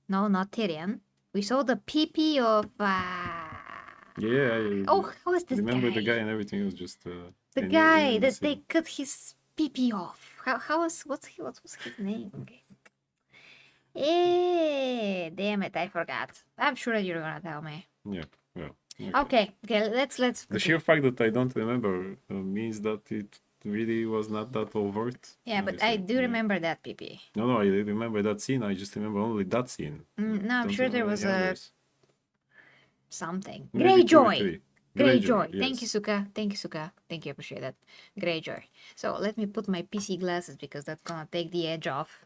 [SPEAKER 1] No, not Tyrion. We saw the peepee of.
[SPEAKER 2] yeah, I
[SPEAKER 1] Oh, how is this
[SPEAKER 2] remember
[SPEAKER 1] guy?
[SPEAKER 2] the guy and everything. It was just
[SPEAKER 1] The
[SPEAKER 2] an
[SPEAKER 1] guy
[SPEAKER 2] innocent
[SPEAKER 1] that
[SPEAKER 2] scene.
[SPEAKER 1] they cut his PP off. What was his name? Okay. Damn it, I forgot. I'm sure you're gonna tell me.
[SPEAKER 2] Yeah, well.
[SPEAKER 1] Okay, let's
[SPEAKER 2] The
[SPEAKER 1] continue.
[SPEAKER 2] sheer fact that I don't remember means that it really was not that overt.
[SPEAKER 1] Yeah, but I do remember that PP.
[SPEAKER 2] No, I remember that scene. I just remember only that scene.
[SPEAKER 1] No, I'm
[SPEAKER 2] Don't
[SPEAKER 1] sure there
[SPEAKER 2] remember
[SPEAKER 1] was
[SPEAKER 2] any
[SPEAKER 1] a
[SPEAKER 2] others.
[SPEAKER 1] something.
[SPEAKER 2] Maybe two or
[SPEAKER 1] Greyjoy.
[SPEAKER 2] three.
[SPEAKER 1] Greyjoy.
[SPEAKER 2] Yes.
[SPEAKER 1] Thank you, Suka. Thank you, Suka. Thank you, appreciate that. Greyjoy. So let me put my PC glasses because that's gonna take the edge off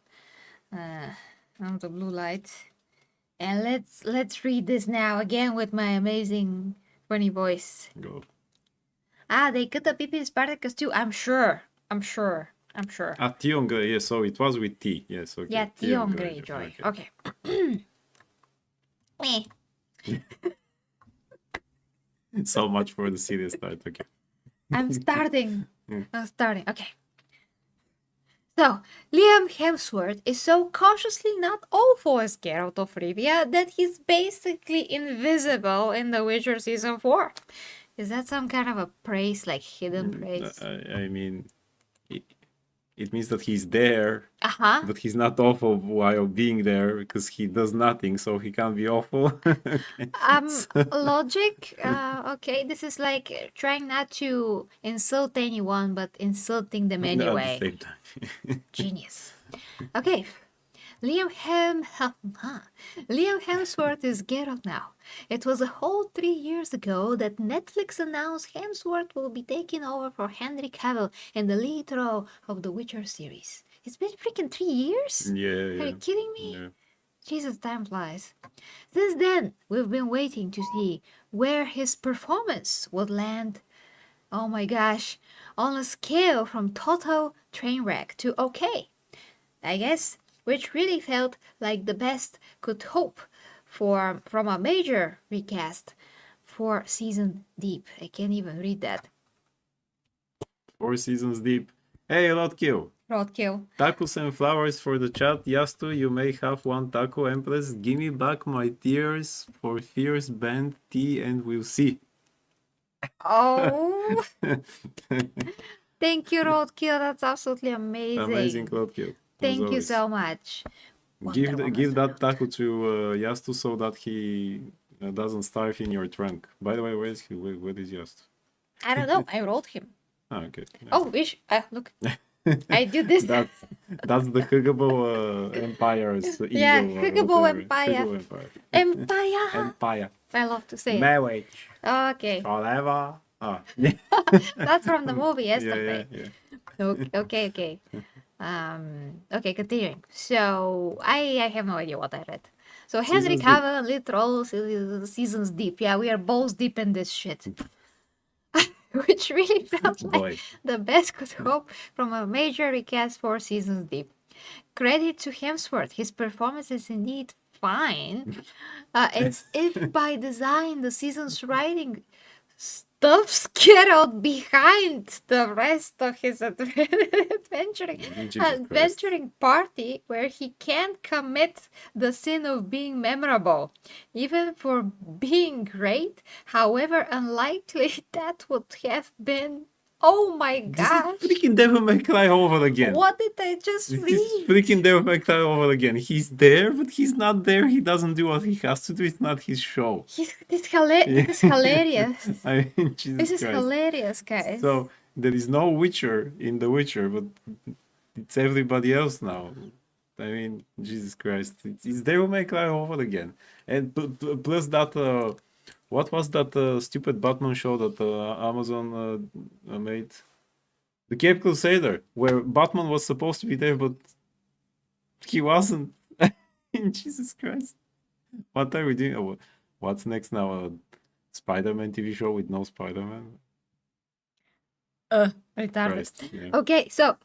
[SPEAKER 1] from the blue light. And let's read this now again with my amazing funny voice.
[SPEAKER 2] Go.
[SPEAKER 1] They cut the PP in Spartacus too. I'm sure.
[SPEAKER 2] Theon Grey. Yes, so it was with T. Yes, okay.
[SPEAKER 1] Yeah, Theon Greyjoy. Okay. Eh.
[SPEAKER 2] So much for the serious start. Okay.
[SPEAKER 1] I'm starting.
[SPEAKER 2] Yeah.
[SPEAKER 1] I'm starting. Okay. So, Liam Hemsworth is so cautiously not awful as Geralt of Rivia that he's basically invisible in The Witcher Season 4. Is that some kind of a praise, like hidden praise?
[SPEAKER 2] I mean, it means that he's there,
[SPEAKER 1] Uh-huh.
[SPEAKER 2] but he's not awful while being there because he does nothing, so he can't be awful.
[SPEAKER 1] Logic? Okay, this is like trying not to insult anyone, but insulting them
[SPEAKER 2] At the
[SPEAKER 1] anyway.
[SPEAKER 2] same time.
[SPEAKER 1] Genius. Okay. Liam Hemsworth is Geralt now. It was a whole 3 years ago that Netflix announced Hemsworth will be taking over for Henry Cavill in the lead role of the Witcher series. It's been freaking 3 years?
[SPEAKER 2] Yeah.
[SPEAKER 1] Are you kidding me?
[SPEAKER 2] Yeah.
[SPEAKER 1] Jesus, time flies. Since then, we've been waiting to see where his performance would land. Oh my gosh, on a scale from total train wreck to okay, I guess, which really felt like the best could hope for from a major recast 4 season deep. I can't even read that.
[SPEAKER 2] 4 seasons deep. Hey, Roadkill.
[SPEAKER 1] Roadkill.
[SPEAKER 2] Tacos and flowers for the chat. Yastu, you may have one taco, Empress. Give me back my tears for fierce band tea and we'll see.
[SPEAKER 1] Oh, thank you, Roadkill. That's absolutely amazing.
[SPEAKER 2] Amazing, Roadkill.
[SPEAKER 1] Thank you so much.
[SPEAKER 2] Give that taco to Yastu so that he doesn't starve in your trunk. By the way, where is he? Where is Yastu?
[SPEAKER 1] I don't know. I wrote him.
[SPEAKER 2] Ah, okay.
[SPEAKER 1] Oh, wish. Look. I do this.
[SPEAKER 2] That's the Huggable Empire's ego.
[SPEAKER 1] Yeah,
[SPEAKER 2] or
[SPEAKER 1] Huggable
[SPEAKER 2] whatever.
[SPEAKER 1] Empire.
[SPEAKER 2] Huggable Empire.
[SPEAKER 1] Empire.
[SPEAKER 2] Empire.
[SPEAKER 1] I love to say it.
[SPEAKER 2] Marriage.
[SPEAKER 1] Okay.
[SPEAKER 2] Forever. Ah.
[SPEAKER 1] That's from the movie yesterday.
[SPEAKER 2] Yeah.
[SPEAKER 1] Okay. Okay, continuing. So I have no idea what I read. So Henry
[SPEAKER 2] Seasons
[SPEAKER 1] Cavill, literal seasons deep. Yeah, we are balls deep in this shit. Which really felt like
[SPEAKER 2] Boy.
[SPEAKER 1] the best could hope from a major recast 4 seasons deep. Credit to Hemsworth, his performance is indeed fine. As if by design, the season's writing stuffs Geralt behind the rest of his adventuring party, where he can't commit the sin of being memorable, even for being great, however unlikely that would have been. Oh my gosh!
[SPEAKER 2] Freaking Devil May Cry over again.
[SPEAKER 1] What did I just
[SPEAKER 2] It's
[SPEAKER 1] read?
[SPEAKER 2] freaking Devil May Cry over again. He's there, but he's not there. He doesn't do what he has to do. It's not his show.
[SPEAKER 1] This is hilarious.
[SPEAKER 2] I mean, Jesus
[SPEAKER 1] This is
[SPEAKER 2] Christ.
[SPEAKER 1] hilarious, guys.
[SPEAKER 2] So there is no Witcher in The Witcher, but it's everybody else now. I mean, Jesus Christ, it's Devil May Cry over again. And plus that, what was that stupid Batman show that Amazon made? The Cape Crusader, where Batman was supposed to be there, but he wasn't. Jesus Christ. What are we doing? What's next now? A Spider-Man TV show with no Spider-Man?
[SPEAKER 1] Retarded.
[SPEAKER 2] Christ, yeah.
[SPEAKER 1] Okay, so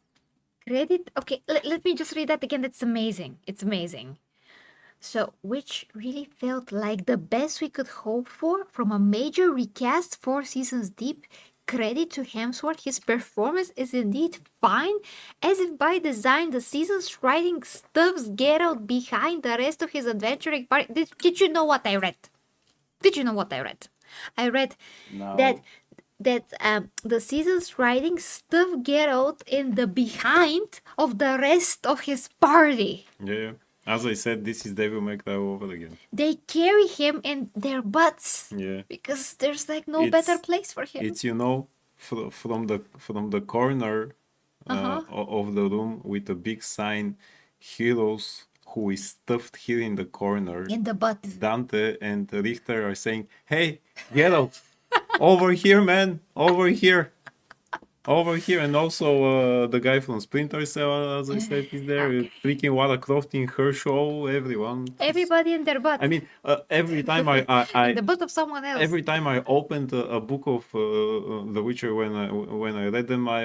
[SPEAKER 1] credit. Okay, let me just read that again. That's amazing. It's amazing. So, which really felt like the best we could hope for from a major recast 4 seasons deep. Credit to Hemsworth, his performance is indeed fine, as if by design the season's writing stuffs Geralt behind the rest of his adventuring party. Did you know what I read? I read
[SPEAKER 2] No.
[SPEAKER 1] that that the season's riding stuff Geralt in the behind of the rest of his party.
[SPEAKER 2] Yeah. As I said, this is Devil May Cry all over again.
[SPEAKER 1] They carry him in their butts
[SPEAKER 2] Yeah.
[SPEAKER 1] because there's like no better
[SPEAKER 2] It's
[SPEAKER 1] place for him.
[SPEAKER 2] it's from the corner of the room with a big sign, heroes who is stuffed here in the corner.
[SPEAKER 1] In the butt.
[SPEAKER 2] Dante and Richter are saying, "Hey, Geralt, over here, man, over here." Over here, and also the guy from Splinter Cell, as I said, is there.
[SPEAKER 1] Okay.
[SPEAKER 2] Freaking Lara Croft in her show, everyone.
[SPEAKER 1] Everybody in their butt.
[SPEAKER 2] I mean, every time
[SPEAKER 1] In the butt of someone else.
[SPEAKER 2] every time I opened a book of The Witcher when I read them, I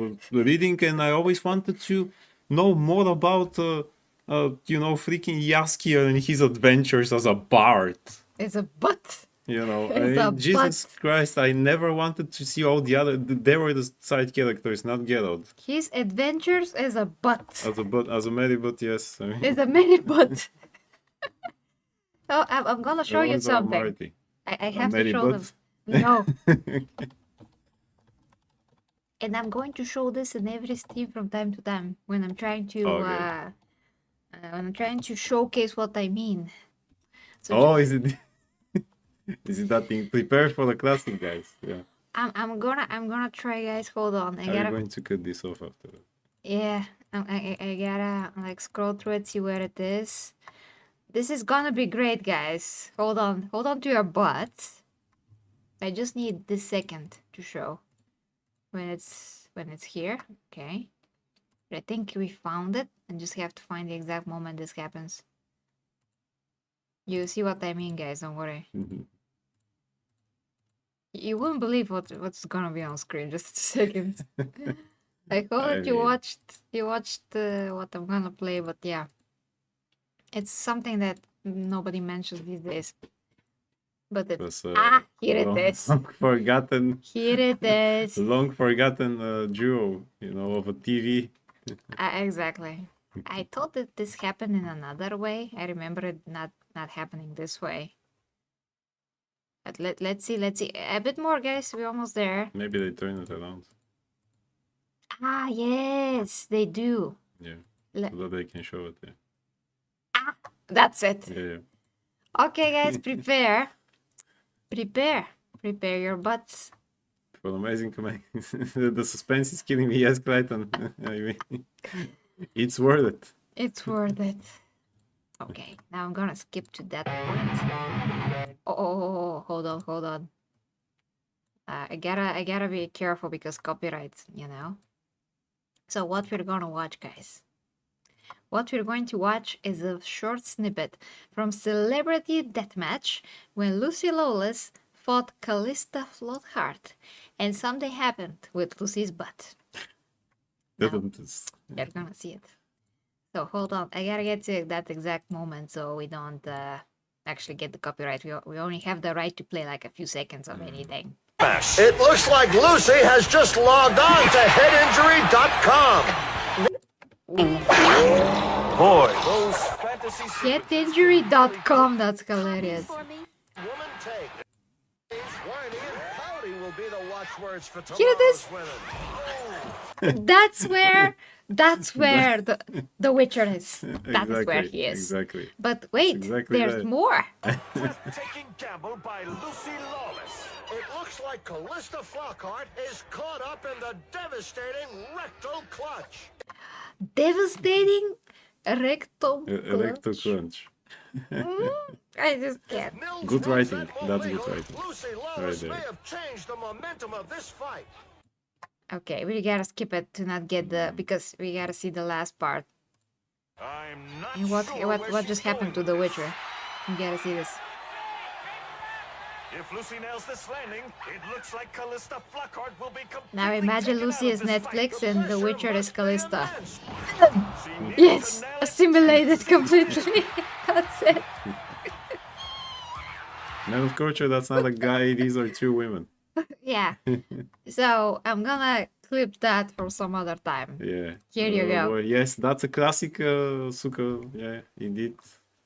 [SPEAKER 2] was reading, and I always wanted to know more about freaking Jaskier and his adventures as a bard.
[SPEAKER 1] It's a butt.
[SPEAKER 2] You know,
[SPEAKER 1] It's a
[SPEAKER 2] Jesus
[SPEAKER 1] butt.
[SPEAKER 2] Christ, I never wanted to see all the other. They were the side characters, not Geralt.
[SPEAKER 1] His adventures as a butt.
[SPEAKER 2] As a Mary, but yes. I mean,
[SPEAKER 1] It's a mini butt. So I'm gonna show you
[SPEAKER 2] Alonso
[SPEAKER 1] something.
[SPEAKER 2] Marty.
[SPEAKER 1] I have to
[SPEAKER 2] Mary
[SPEAKER 1] show them.
[SPEAKER 2] butt.
[SPEAKER 1] No. And I'm going to show this in every stream from time to time when I'm trying to
[SPEAKER 2] Okay.
[SPEAKER 1] showcase what I mean. So
[SPEAKER 2] Oh, is it? Is it that thing? Prepare for the classic, guys. Yeah.
[SPEAKER 1] I'm gonna try, guys. Hold on. I
[SPEAKER 2] Are you
[SPEAKER 1] gotta
[SPEAKER 2] going to cut this off after that?
[SPEAKER 1] yeah. I gotta like scroll through it, see where it is. This is gonna be great, guys. Hold on to your butts. I just need this second to show when it's here. Okay. I think we found it, and just have to find the exact moment this happens. You see what I mean, guys? Don't worry.
[SPEAKER 2] Mhm.
[SPEAKER 1] You wouldn't believe what's gonna be on screen. Just a second. I hope
[SPEAKER 2] I
[SPEAKER 1] that you
[SPEAKER 2] mean-
[SPEAKER 1] watched what I'm gonna play, but yeah, it's something that nobody mentions these days. But it,
[SPEAKER 2] Was,
[SPEAKER 1] here it is.
[SPEAKER 2] long forgotten,
[SPEAKER 1] Here it is.
[SPEAKER 2] long forgotten duo, of a TV.
[SPEAKER 1] Exactly. I thought that this happened in another way. I remember it not happening this way. But let's see. A bit more, guys. We're almost there.
[SPEAKER 2] Maybe they turn it around.
[SPEAKER 1] Ah, yes, they do.
[SPEAKER 2] Yeah.
[SPEAKER 1] Le-
[SPEAKER 2] So that they can show it. Yeah.
[SPEAKER 1] That's it.
[SPEAKER 2] Yeah. Yeah.
[SPEAKER 1] Okay, guys, prepare. Prepare your butts.
[SPEAKER 2] For amazing command. The suspense is killing me. Yes, Clayton. I mean, it's worth it.
[SPEAKER 1] It's worth it. Okay, now I'm gonna skip to that point. Oh, hold on. I gotta be careful because copyright, So what we're gonna watch, guys? What we're going to watch is a short snippet from Celebrity Deathmatch when Lucy Lawless fought Callista Flockhart, and something happened with Lucy's butt. Now, you're gonna see it. So hold on, I gotta get to that exact moment so we don't actually get the copyright. We only have the right to play like a few seconds of anything.
[SPEAKER 4] It looks like Lucy has just logged on to headinjury.com. Boy, those fantasy
[SPEAKER 1] Getinjury.com, that's hilarious.
[SPEAKER 4] woman take. Whiny and pouty will be the watchwords for
[SPEAKER 1] Here it is.
[SPEAKER 4] tomorrow's women.
[SPEAKER 1] That's where the Witcher is. That is where he is.
[SPEAKER 2] Exactly.
[SPEAKER 1] But wait,
[SPEAKER 2] exactly
[SPEAKER 1] there's
[SPEAKER 2] right.
[SPEAKER 1] more.
[SPEAKER 4] Breathtaking gamble by Lucy Lawless. It looks like Callista Flockhart is caught up in the devastating rectal clutch.
[SPEAKER 1] Devastating rectal
[SPEAKER 2] Electro
[SPEAKER 1] clutch.
[SPEAKER 2] crunch.
[SPEAKER 1] I just can't.
[SPEAKER 4] Mills
[SPEAKER 2] Good
[SPEAKER 4] runs
[SPEAKER 2] writing.
[SPEAKER 4] that
[SPEAKER 2] That's
[SPEAKER 4] legal.
[SPEAKER 2] good writing.
[SPEAKER 4] Lucy Lawless
[SPEAKER 2] there.
[SPEAKER 4] may have changed the momentum of this fight.
[SPEAKER 1] Okay, we gotta skip it to not get because we gotta see the last part.
[SPEAKER 4] I'm not
[SPEAKER 1] And what
[SPEAKER 4] sure
[SPEAKER 1] what
[SPEAKER 4] where
[SPEAKER 1] what
[SPEAKER 4] she's
[SPEAKER 1] just happened to
[SPEAKER 4] going
[SPEAKER 1] the
[SPEAKER 4] with
[SPEAKER 1] Witcher? We gotta see this.
[SPEAKER 4] If Lucy nails this landing, it looks like Callista Flockhart will be completely
[SPEAKER 1] Now imagine
[SPEAKER 4] taken
[SPEAKER 1] Lucy
[SPEAKER 4] out
[SPEAKER 1] is
[SPEAKER 4] of this
[SPEAKER 1] Netflix
[SPEAKER 4] fight. The
[SPEAKER 1] and the
[SPEAKER 4] pressure
[SPEAKER 1] Witcher is
[SPEAKER 4] must be
[SPEAKER 1] Callista.
[SPEAKER 4] immense. She needs
[SPEAKER 1] Yes,
[SPEAKER 4] to nail it.
[SPEAKER 1] assimilated completely. That's it.
[SPEAKER 2] Man of culture, that's not a guy, these are two women.
[SPEAKER 1] Yeah. So I'm gonna clip that for some other time.
[SPEAKER 2] Yeah.
[SPEAKER 1] Here you go.
[SPEAKER 2] Well, yes, that's a classic Suka. Yeah, indeed.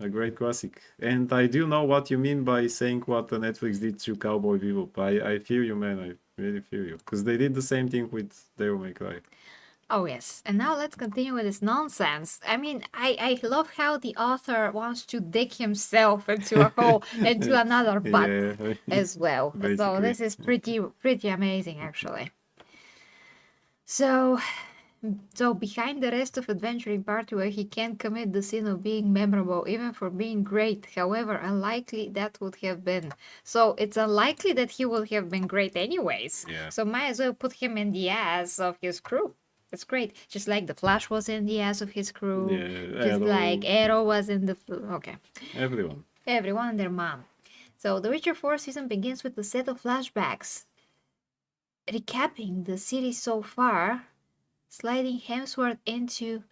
[SPEAKER 2] A great classic. And I do know what you mean by saying what Netflix did to Cowboy Bebop. I feel you, man. I really feel you. Because they did the same thing with Devil May Cry.
[SPEAKER 1] Oh yes, and now let's continue with this nonsense. I mean, I love how the author wants to dig himself into a hole, into another butt
[SPEAKER 2] Yeah,
[SPEAKER 1] as well. So
[SPEAKER 2] basically.
[SPEAKER 1] this is pretty amazing actually. So behind the rest of Adventure in Part where he can commit the sin of being memorable, even for being great, however unlikely that would have been. So it's unlikely that he would have been great anyways.
[SPEAKER 2] Yeah.
[SPEAKER 1] So might as well put him in the ass of his crew. That's great. Just like the Flash was in the ass of his crew.
[SPEAKER 2] Yeah,
[SPEAKER 1] Just like Arrow was in the... Okay.
[SPEAKER 2] Everyone.
[SPEAKER 1] Everyone and their mom. So The Witcher 4 season begins with a set of flashbacks, recapping the series so far, sliding Hemsworth into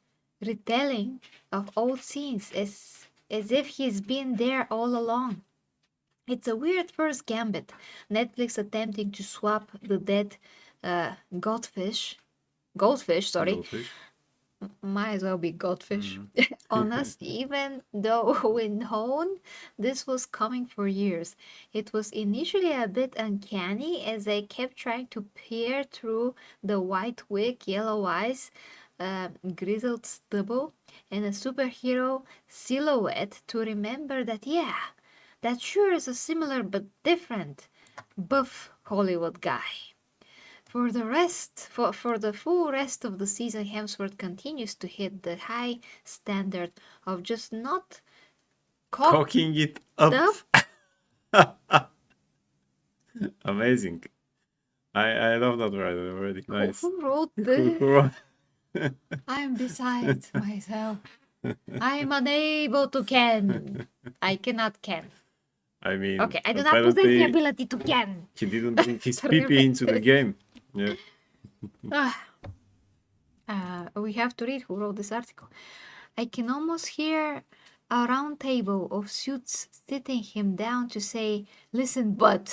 [SPEAKER 1] retelling of old scenes as if he's been there all along. It's a weird first gambit, Netflix attempting to swap the dead goldfish,
[SPEAKER 2] Goldfish.
[SPEAKER 1] might as well be goldfish, on us, even though we've known this was coming for years. It was initially a bit uncanny as I kept trying to peer through the white wig, yellow eyes, grizzled stubble, and a superhero silhouette to remember that, yeah, that sure is a similar but different buff Hollywood guy. For the full rest of the season, Hemsworth continues to hit the high standard of just not
[SPEAKER 2] Cocking it up. Amazing. I love that writer already. Nice.
[SPEAKER 1] Who wrote
[SPEAKER 2] Who
[SPEAKER 1] this?
[SPEAKER 2] wrote-
[SPEAKER 1] I'm beside myself. I'm unable to can. I cannot can.
[SPEAKER 2] I mean,
[SPEAKER 1] Okay, I do not possess the
[SPEAKER 2] apparently
[SPEAKER 1] ability to can.
[SPEAKER 2] he didn't bring his PP into the game. Yeah.
[SPEAKER 1] We have to read who wrote this article. I can almost hear a round table of suits sitting him down to say, listen, bud,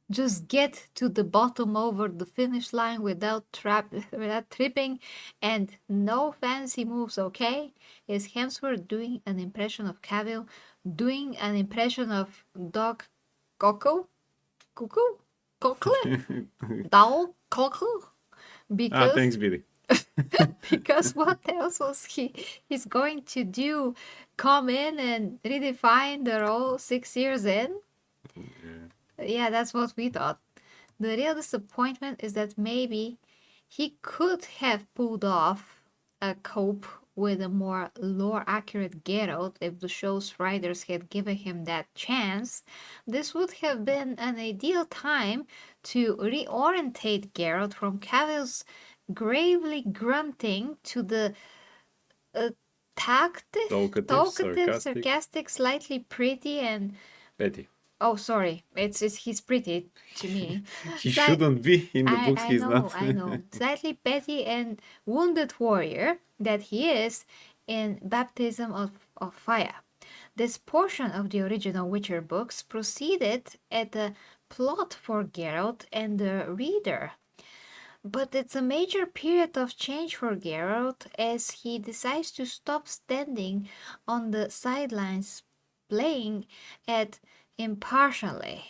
[SPEAKER 1] just get to the bottom over the finish line without tripping, and no fancy moves, okay? Is Hemsworth doing an impression of Cavill, doing an impression of Doc Coco? Cuckoo? Cockle? Dow? Cockle? Because
[SPEAKER 2] Thanks, Billy.
[SPEAKER 1] because what else was he's going to do? Come in and redefine the role 6 years in? Yeah, that's what we thought. The real disappointment is that maybe he could have pulled off a cope with a more lore accurate Geralt if the show's writers had given him that chance. This would have been an ideal time to reorientate Geralt from Cavill's gravely grunting to the talkative, sarcastic, slightly pretty, and
[SPEAKER 2] Petty.
[SPEAKER 1] oh, sorry, it's he's pretty to me.
[SPEAKER 2] He shouldn't be in the books. He's not.
[SPEAKER 1] I know. Slightly petty and wounded warrior that he is in Baptism of Fire. This portion of the original Witcher books proceeded at a plot for Geralt and the reader. But it's a major period of change for Geralt as he decides to stop standing on the sidelines playing it impartially.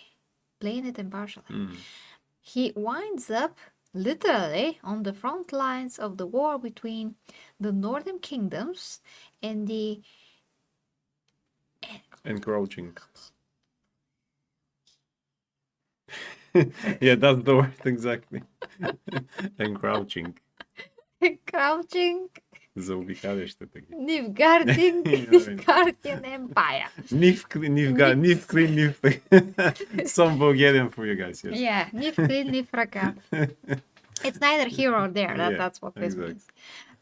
[SPEAKER 1] He winds up literally on the front lines of the war between the northern kingdoms and the
[SPEAKER 2] Encroaching. Yeah, that's the word exactly. Encroaching.
[SPEAKER 1] crouching
[SPEAKER 2] Заобикаляща таки.
[SPEAKER 1] Nilfgaardian Empire.
[SPEAKER 2] Nif. Some Bulgarian for you guys, yes.
[SPEAKER 1] Yeah, Nifklin, Nifraka. It's neither here or there. That's what this
[SPEAKER 2] exactly.
[SPEAKER 1] means.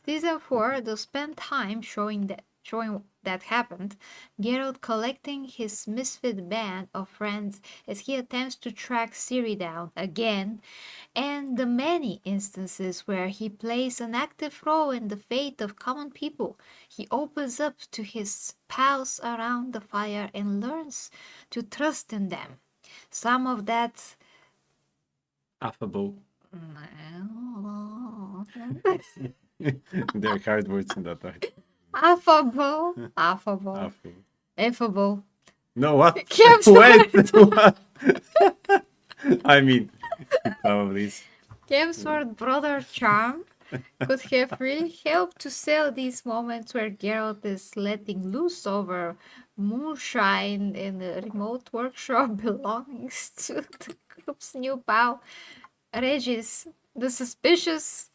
[SPEAKER 1] Season 4, they'll spend time showing that happened, Geralt collecting his misfit band of friends as he attempts to track Ciri down again, and the many instances where he plays an active role in the fate of common people. He opens up to his pals around the fire and learns to trust in them. Some of that
[SPEAKER 2] Affable. There are hard words in that title.
[SPEAKER 1] affable.
[SPEAKER 2] Affable.
[SPEAKER 1] Affable.
[SPEAKER 2] No, what?
[SPEAKER 1] Hemsworth.
[SPEAKER 2] Wait, what? I mean, he probably is.
[SPEAKER 1] Hemsworth's brother Charm could have really helped to sell these moments where Geralt is letting loose over moonshine in the remote workshop belongings to the group's new pal, Regis, the suspicious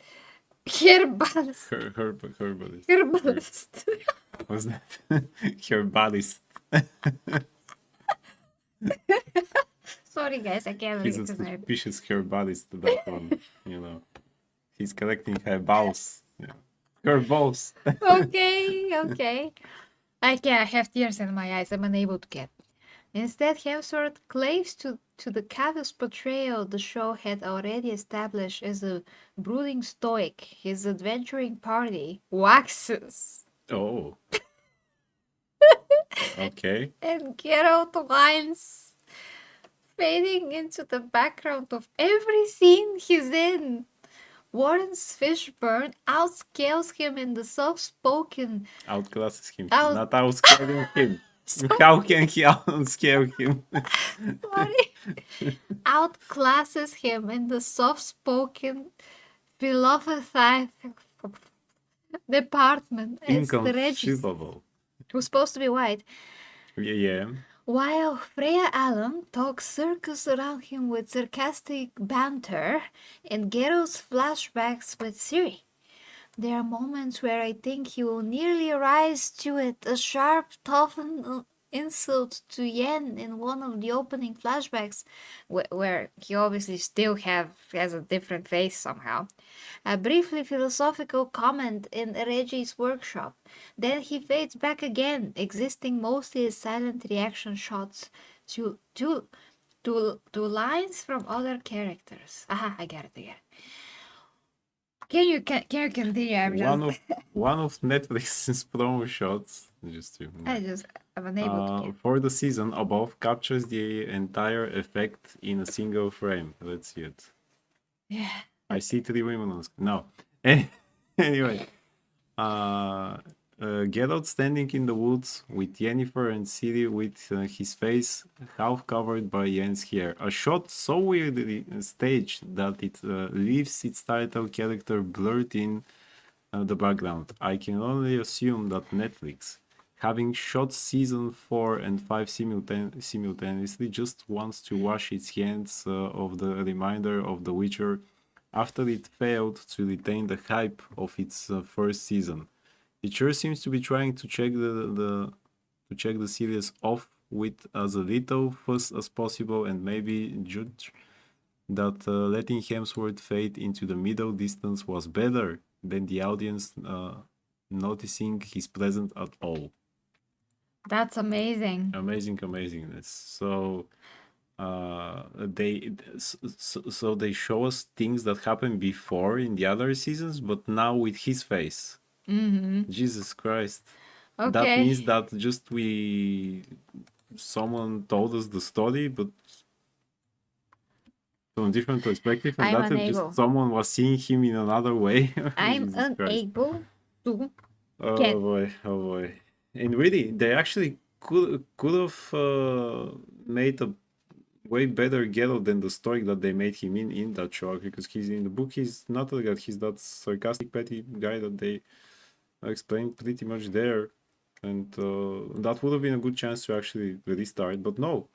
[SPEAKER 1] herbalist.
[SPEAKER 2] Herbalist.
[SPEAKER 1] Herbalist.
[SPEAKER 2] What's that? Herbalist.
[SPEAKER 1] Sorry, guys, I can't
[SPEAKER 2] He's a
[SPEAKER 1] read tonight.
[SPEAKER 2] suspicious herbalist, that one, you know. He's collecting herbals. Yeah. Herbals.
[SPEAKER 1] Okay. I have tears in my eyes. I'm unable to get. Instead, Hemsworth claves to the Cavus portrayal the show had already established as a brooding stoic. His adventuring party waxes,
[SPEAKER 2] Oh. Okay.
[SPEAKER 1] and Geralt whines, fading into the background of every scene he's in. Warren's Fishburne outscales him in the soft-spoken.
[SPEAKER 2] Outclasses him. He's
[SPEAKER 1] Out-
[SPEAKER 2] not outscaling him. How can he outscale him?
[SPEAKER 1] Sorry. Outclasses him in the soft-spoken, philosophized department as the Regis,
[SPEAKER 2] Inconceivable.
[SPEAKER 1] who's supposed to be white,
[SPEAKER 2] Yeah.
[SPEAKER 1] while Freya Allen talks circus around him with sarcastic banter and Geralt's flashbacks with Ciri. There are moments where I think he will nearly rise to it, a sharp, toughened insult to Yen in one of the opening flashbacks, where he obviously still has a different face somehow. A briefly philosophical comment in Reggie's workshop. Then he fades back again, existing mostly as silent reaction shots to lines from other characters. Aha, I get it. Can you continue?
[SPEAKER 2] One of Netflix's promo shots, just to
[SPEAKER 1] I'm unable to.
[SPEAKER 2] for the season above captures the entire effect in a single frame. Let's see it.
[SPEAKER 1] Yeah.
[SPEAKER 2] I see 3 women on screen. No. Anyway, Geralt standing in the woods with Yennefer and Ciri with his face half covered by Yen's hair. A shot so weirdly staged that it leaves its title character blurred in the background. I can only assume that Netflix, having shot season 4 and 5 simultaneously, just wants to wash its hands of the reminder of The Witcher after it failed to retain the hype of its first season. It sure seems to be trying to check the series off with as a little fuss as possible, and maybe judge that letting Hemsworth fade into the middle distance was better than the audience noticing his presence at all.
[SPEAKER 1] That's amazing.
[SPEAKER 2] Amazingness. So they show us things that happened before in the other seasons, but now with his face.
[SPEAKER 1] Mm-hmm.
[SPEAKER 2] Jesus Christ.
[SPEAKER 1] Okay.
[SPEAKER 2] That means that someone told us the story, but from a different perspective, and
[SPEAKER 1] I'm
[SPEAKER 2] that
[SPEAKER 1] unable.
[SPEAKER 2] just someone was seeing him in another way.
[SPEAKER 1] I'm
[SPEAKER 2] Jesus Christ.
[SPEAKER 1] unable to.
[SPEAKER 2] Oh
[SPEAKER 1] Get-
[SPEAKER 2] boy. And really, they actually could have made a way better Geralt than the story that they made him in that show, because he's in the book, he's not like that. He's that sarcastic, petty guy that they explained pretty much there, and that would have been a good chance to actually restart, but no.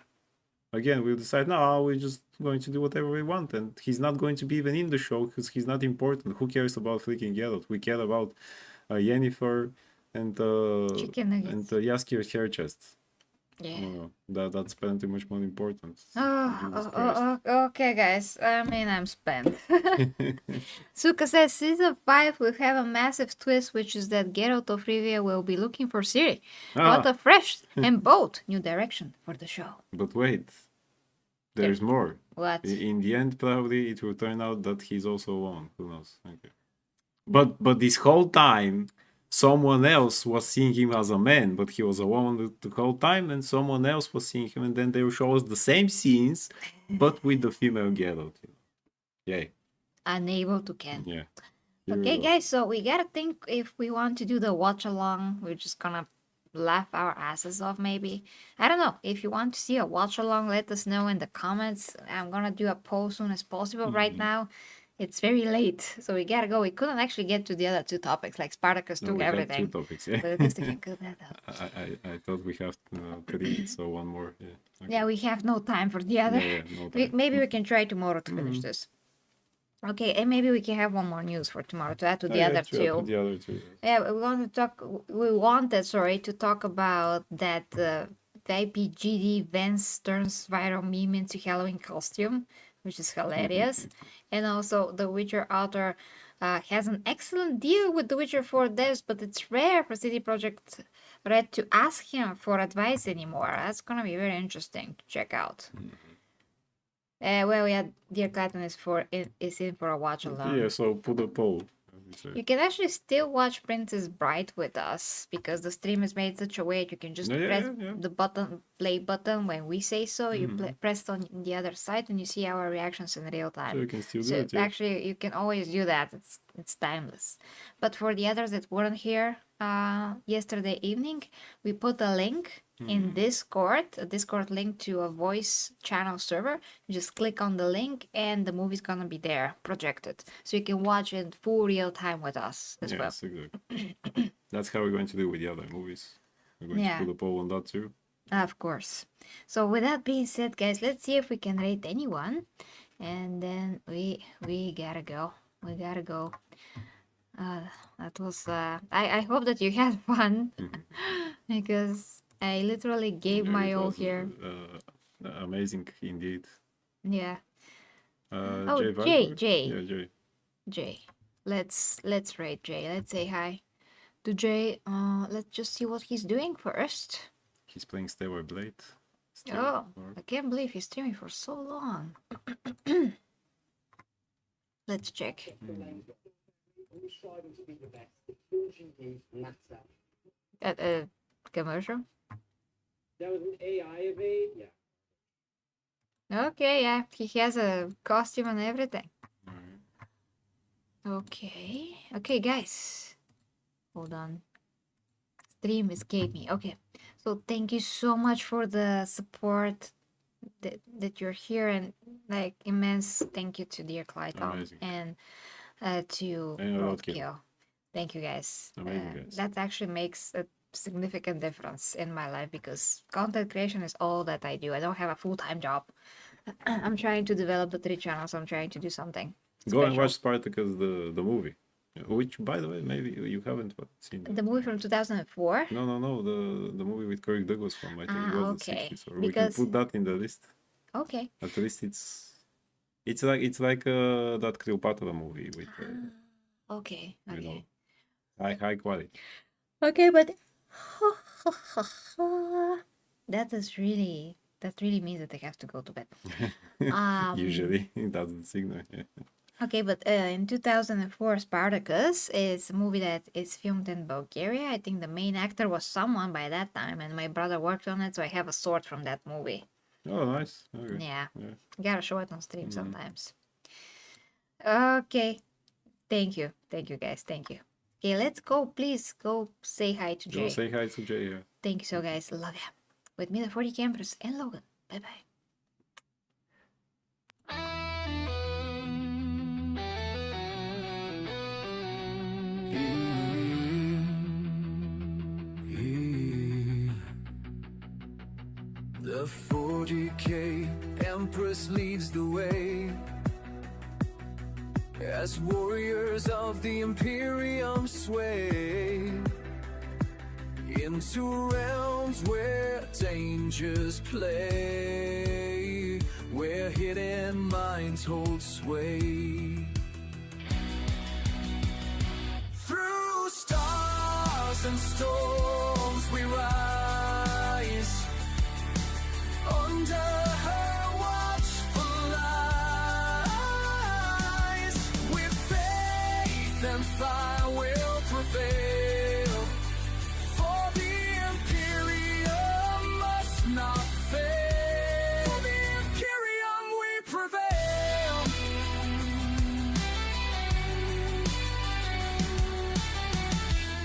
[SPEAKER 2] Again, we'll decide, no, we're just going to do whatever we want, and he's not going to be even in the show because he's not important. Who cares about freaking Geralt? We care about Yennefer and
[SPEAKER 1] Chicken nuggets.
[SPEAKER 2] Jaskier's hair chest.
[SPEAKER 1] Yeah.
[SPEAKER 2] That's plenty much more important. Jesus
[SPEAKER 1] Okay, guys. I mean, I'm spent. Suka says season 5 will have a massive twist, which is that Geralt of Rivia will be looking for Ciri. What a fresh and bold new direction for the show.
[SPEAKER 2] But wait, there's more.
[SPEAKER 1] What?
[SPEAKER 2] In the end, probably it will turn out that he's also alone. Who knows? Okay. But this whole time, someone else was seeing him as a man, but he was a woman the whole time, and someone else was seeing him, and then they will show us the same scenes, but with the female Geralt. Yay.
[SPEAKER 1] Unable to can.
[SPEAKER 2] Yeah.
[SPEAKER 1] Okay, guys, so we gotta think if we want to do the watch along. We're just gonna laugh our asses off, maybe. I don't know. If you want to see a watch along, let us know in the comments. I'm gonna do a poll soon as possible. Right now, it's very late, so we gotta go. We couldn't actually get to the other two topics, like Spartacus
[SPEAKER 2] No,
[SPEAKER 1] took
[SPEAKER 2] we had two
[SPEAKER 1] everything.
[SPEAKER 2] topics. Yeah.
[SPEAKER 1] But at least we can cut that out.
[SPEAKER 2] I thought we have 3, so one more. Yeah. Okay.
[SPEAKER 1] Yeah, we have no time for the other.
[SPEAKER 2] Yeah, no
[SPEAKER 1] We,
[SPEAKER 2] time.
[SPEAKER 1] maybe we can try tomorrow to finish this. Okay, and maybe we can have one more news for tomorrow to add to
[SPEAKER 2] Oh,
[SPEAKER 1] the
[SPEAKER 2] yeah,
[SPEAKER 1] other
[SPEAKER 2] to
[SPEAKER 1] two.
[SPEAKER 2] the other two.
[SPEAKER 1] Yeah, we want to talk. We wanted, sorry, to talk about that YPGD Vance turns viral meme into Halloween costume, which is hilarious, and also the Witcher author has an excellent deal with the Witcher 4 devs, but it's rare for CD Projekt Red to ask him for advice anymore. That's gonna be very interesting to check out. Well, yeah, Dear Clayton is in for a watch along.
[SPEAKER 2] Yeah, so put a poll. as we say.
[SPEAKER 1] You can actually still watch Princess Bride with us because the stream is made such a way that you can just
[SPEAKER 2] Yeah,
[SPEAKER 1] press
[SPEAKER 2] yeah.
[SPEAKER 1] the play button when we say so. You press on the other side and you see our reactions in real
[SPEAKER 2] So
[SPEAKER 1] time.
[SPEAKER 2] you can still do
[SPEAKER 1] So
[SPEAKER 2] it. Yeah.
[SPEAKER 1] actually, you can always do that. It's timeless. But for the others that weren't here yesterday evening, we put a link in Discord, a Discord link to a voice channel server. You just click on the link and the movie's gonna be there projected, so you can watch it full real time with us as well.
[SPEAKER 2] Yes, exactly. That's how we're going to do with the other movies. We're going
[SPEAKER 1] Yeah.
[SPEAKER 2] to put a poll on that too.
[SPEAKER 1] Of course. So with that being said, guys, let's see if we can rate anyone, and then we gotta go. We gotta go. That was. I hope that you had fun because I literally gave
[SPEAKER 2] Yeah,
[SPEAKER 1] my
[SPEAKER 2] it
[SPEAKER 1] all
[SPEAKER 2] was,
[SPEAKER 1] here.
[SPEAKER 2] Amazing indeed.
[SPEAKER 1] Yeah.
[SPEAKER 2] Jay
[SPEAKER 1] Jay,
[SPEAKER 2] Viper?
[SPEAKER 1] Jay.
[SPEAKER 2] Yeah, Jay.
[SPEAKER 1] Jay. Let's rate Jay. Let's say hi to Jay. Let's just see what he's doing first.
[SPEAKER 2] He's playing Stairway Blade. Still,
[SPEAKER 1] Oh,
[SPEAKER 2] or-
[SPEAKER 1] I can't believe he's streaming for so long. Let's check. Commercial?
[SPEAKER 5] That was an AI evade? Yeah.
[SPEAKER 1] Okay, yeah, he has a costume and everything.
[SPEAKER 2] Alright.
[SPEAKER 1] Okay, guys. Hold on. Stream escaped me. Okay, so thank you so much for the support that you're here, and like immense thank you to Dear Clayton
[SPEAKER 2] Amazing.
[SPEAKER 1] and to
[SPEAKER 2] And
[SPEAKER 1] Roadkill.
[SPEAKER 2] Roadkill.
[SPEAKER 1] Thank you, guys.
[SPEAKER 2] Amazing, guys.
[SPEAKER 1] That actually makes a significant difference in my life because content creation is all that I do. I don't have a full-time job. I'm trying to develop the 3 channels. I'm trying to do something.
[SPEAKER 2] Go and
[SPEAKER 1] special.
[SPEAKER 2] watch Spartacus the movie. Which, by the way, maybe you haven't seen.
[SPEAKER 1] The movie from 2004.
[SPEAKER 2] No, the movie with Kirk Douglas from I think it was
[SPEAKER 1] okay.
[SPEAKER 2] the 60s. Or
[SPEAKER 1] Because-
[SPEAKER 2] we can put that in the list.
[SPEAKER 1] Okay.
[SPEAKER 2] At least it's like that Cleopatra movie with
[SPEAKER 1] Okay.
[SPEAKER 2] you
[SPEAKER 1] Okay.
[SPEAKER 2] know high quality.
[SPEAKER 1] Okay, but that really means that I have to go to bed.
[SPEAKER 2] Usually that's the signal. Yeah.
[SPEAKER 1] Okay, but in 2004, Spartacus is a movie that is filmed in Bulgaria. I think the main actor was someone by that time, and my brother worked on it, so I have a sword from that movie.
[SPEAKER 2] Oh, nice. Okay.
[SPEAKER 1] Yeah,
[SPEAKER 2] Yeah.
[SPEAKER 1] gotta show it on stream sometimes. Okay, thank you, guys, thank you. Okay, let's go. Please go say hi to
[SPEAKER 2] Go
[SPEAKER 1] Jay.
[SPEAKER 2] say hi to Jay. Yeah.
[SPEAKER 1] Thank you so, guys. Love ya. With me, the 40 campers, and Logan. Bye bye.
[SPEAKER 6] The 40K Empress leads the way as warriors of the imperium sway into realms where dangers play, where hidden minds hold sway. Through stars and storms we rise, under her watchful eyes, with faith and fire will prevail, for the imperium must not fail. For the imperium we prevail.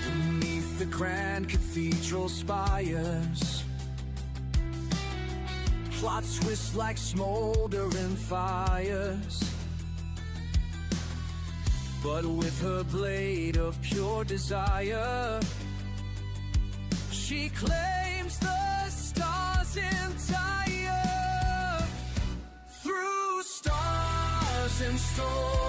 [SPEAKER 6] Beneath the grand cathedral supernatural spires. Plot twists like smoldering fires. But with her blade of pure desire, she claims the stars entire. Through stars and storms,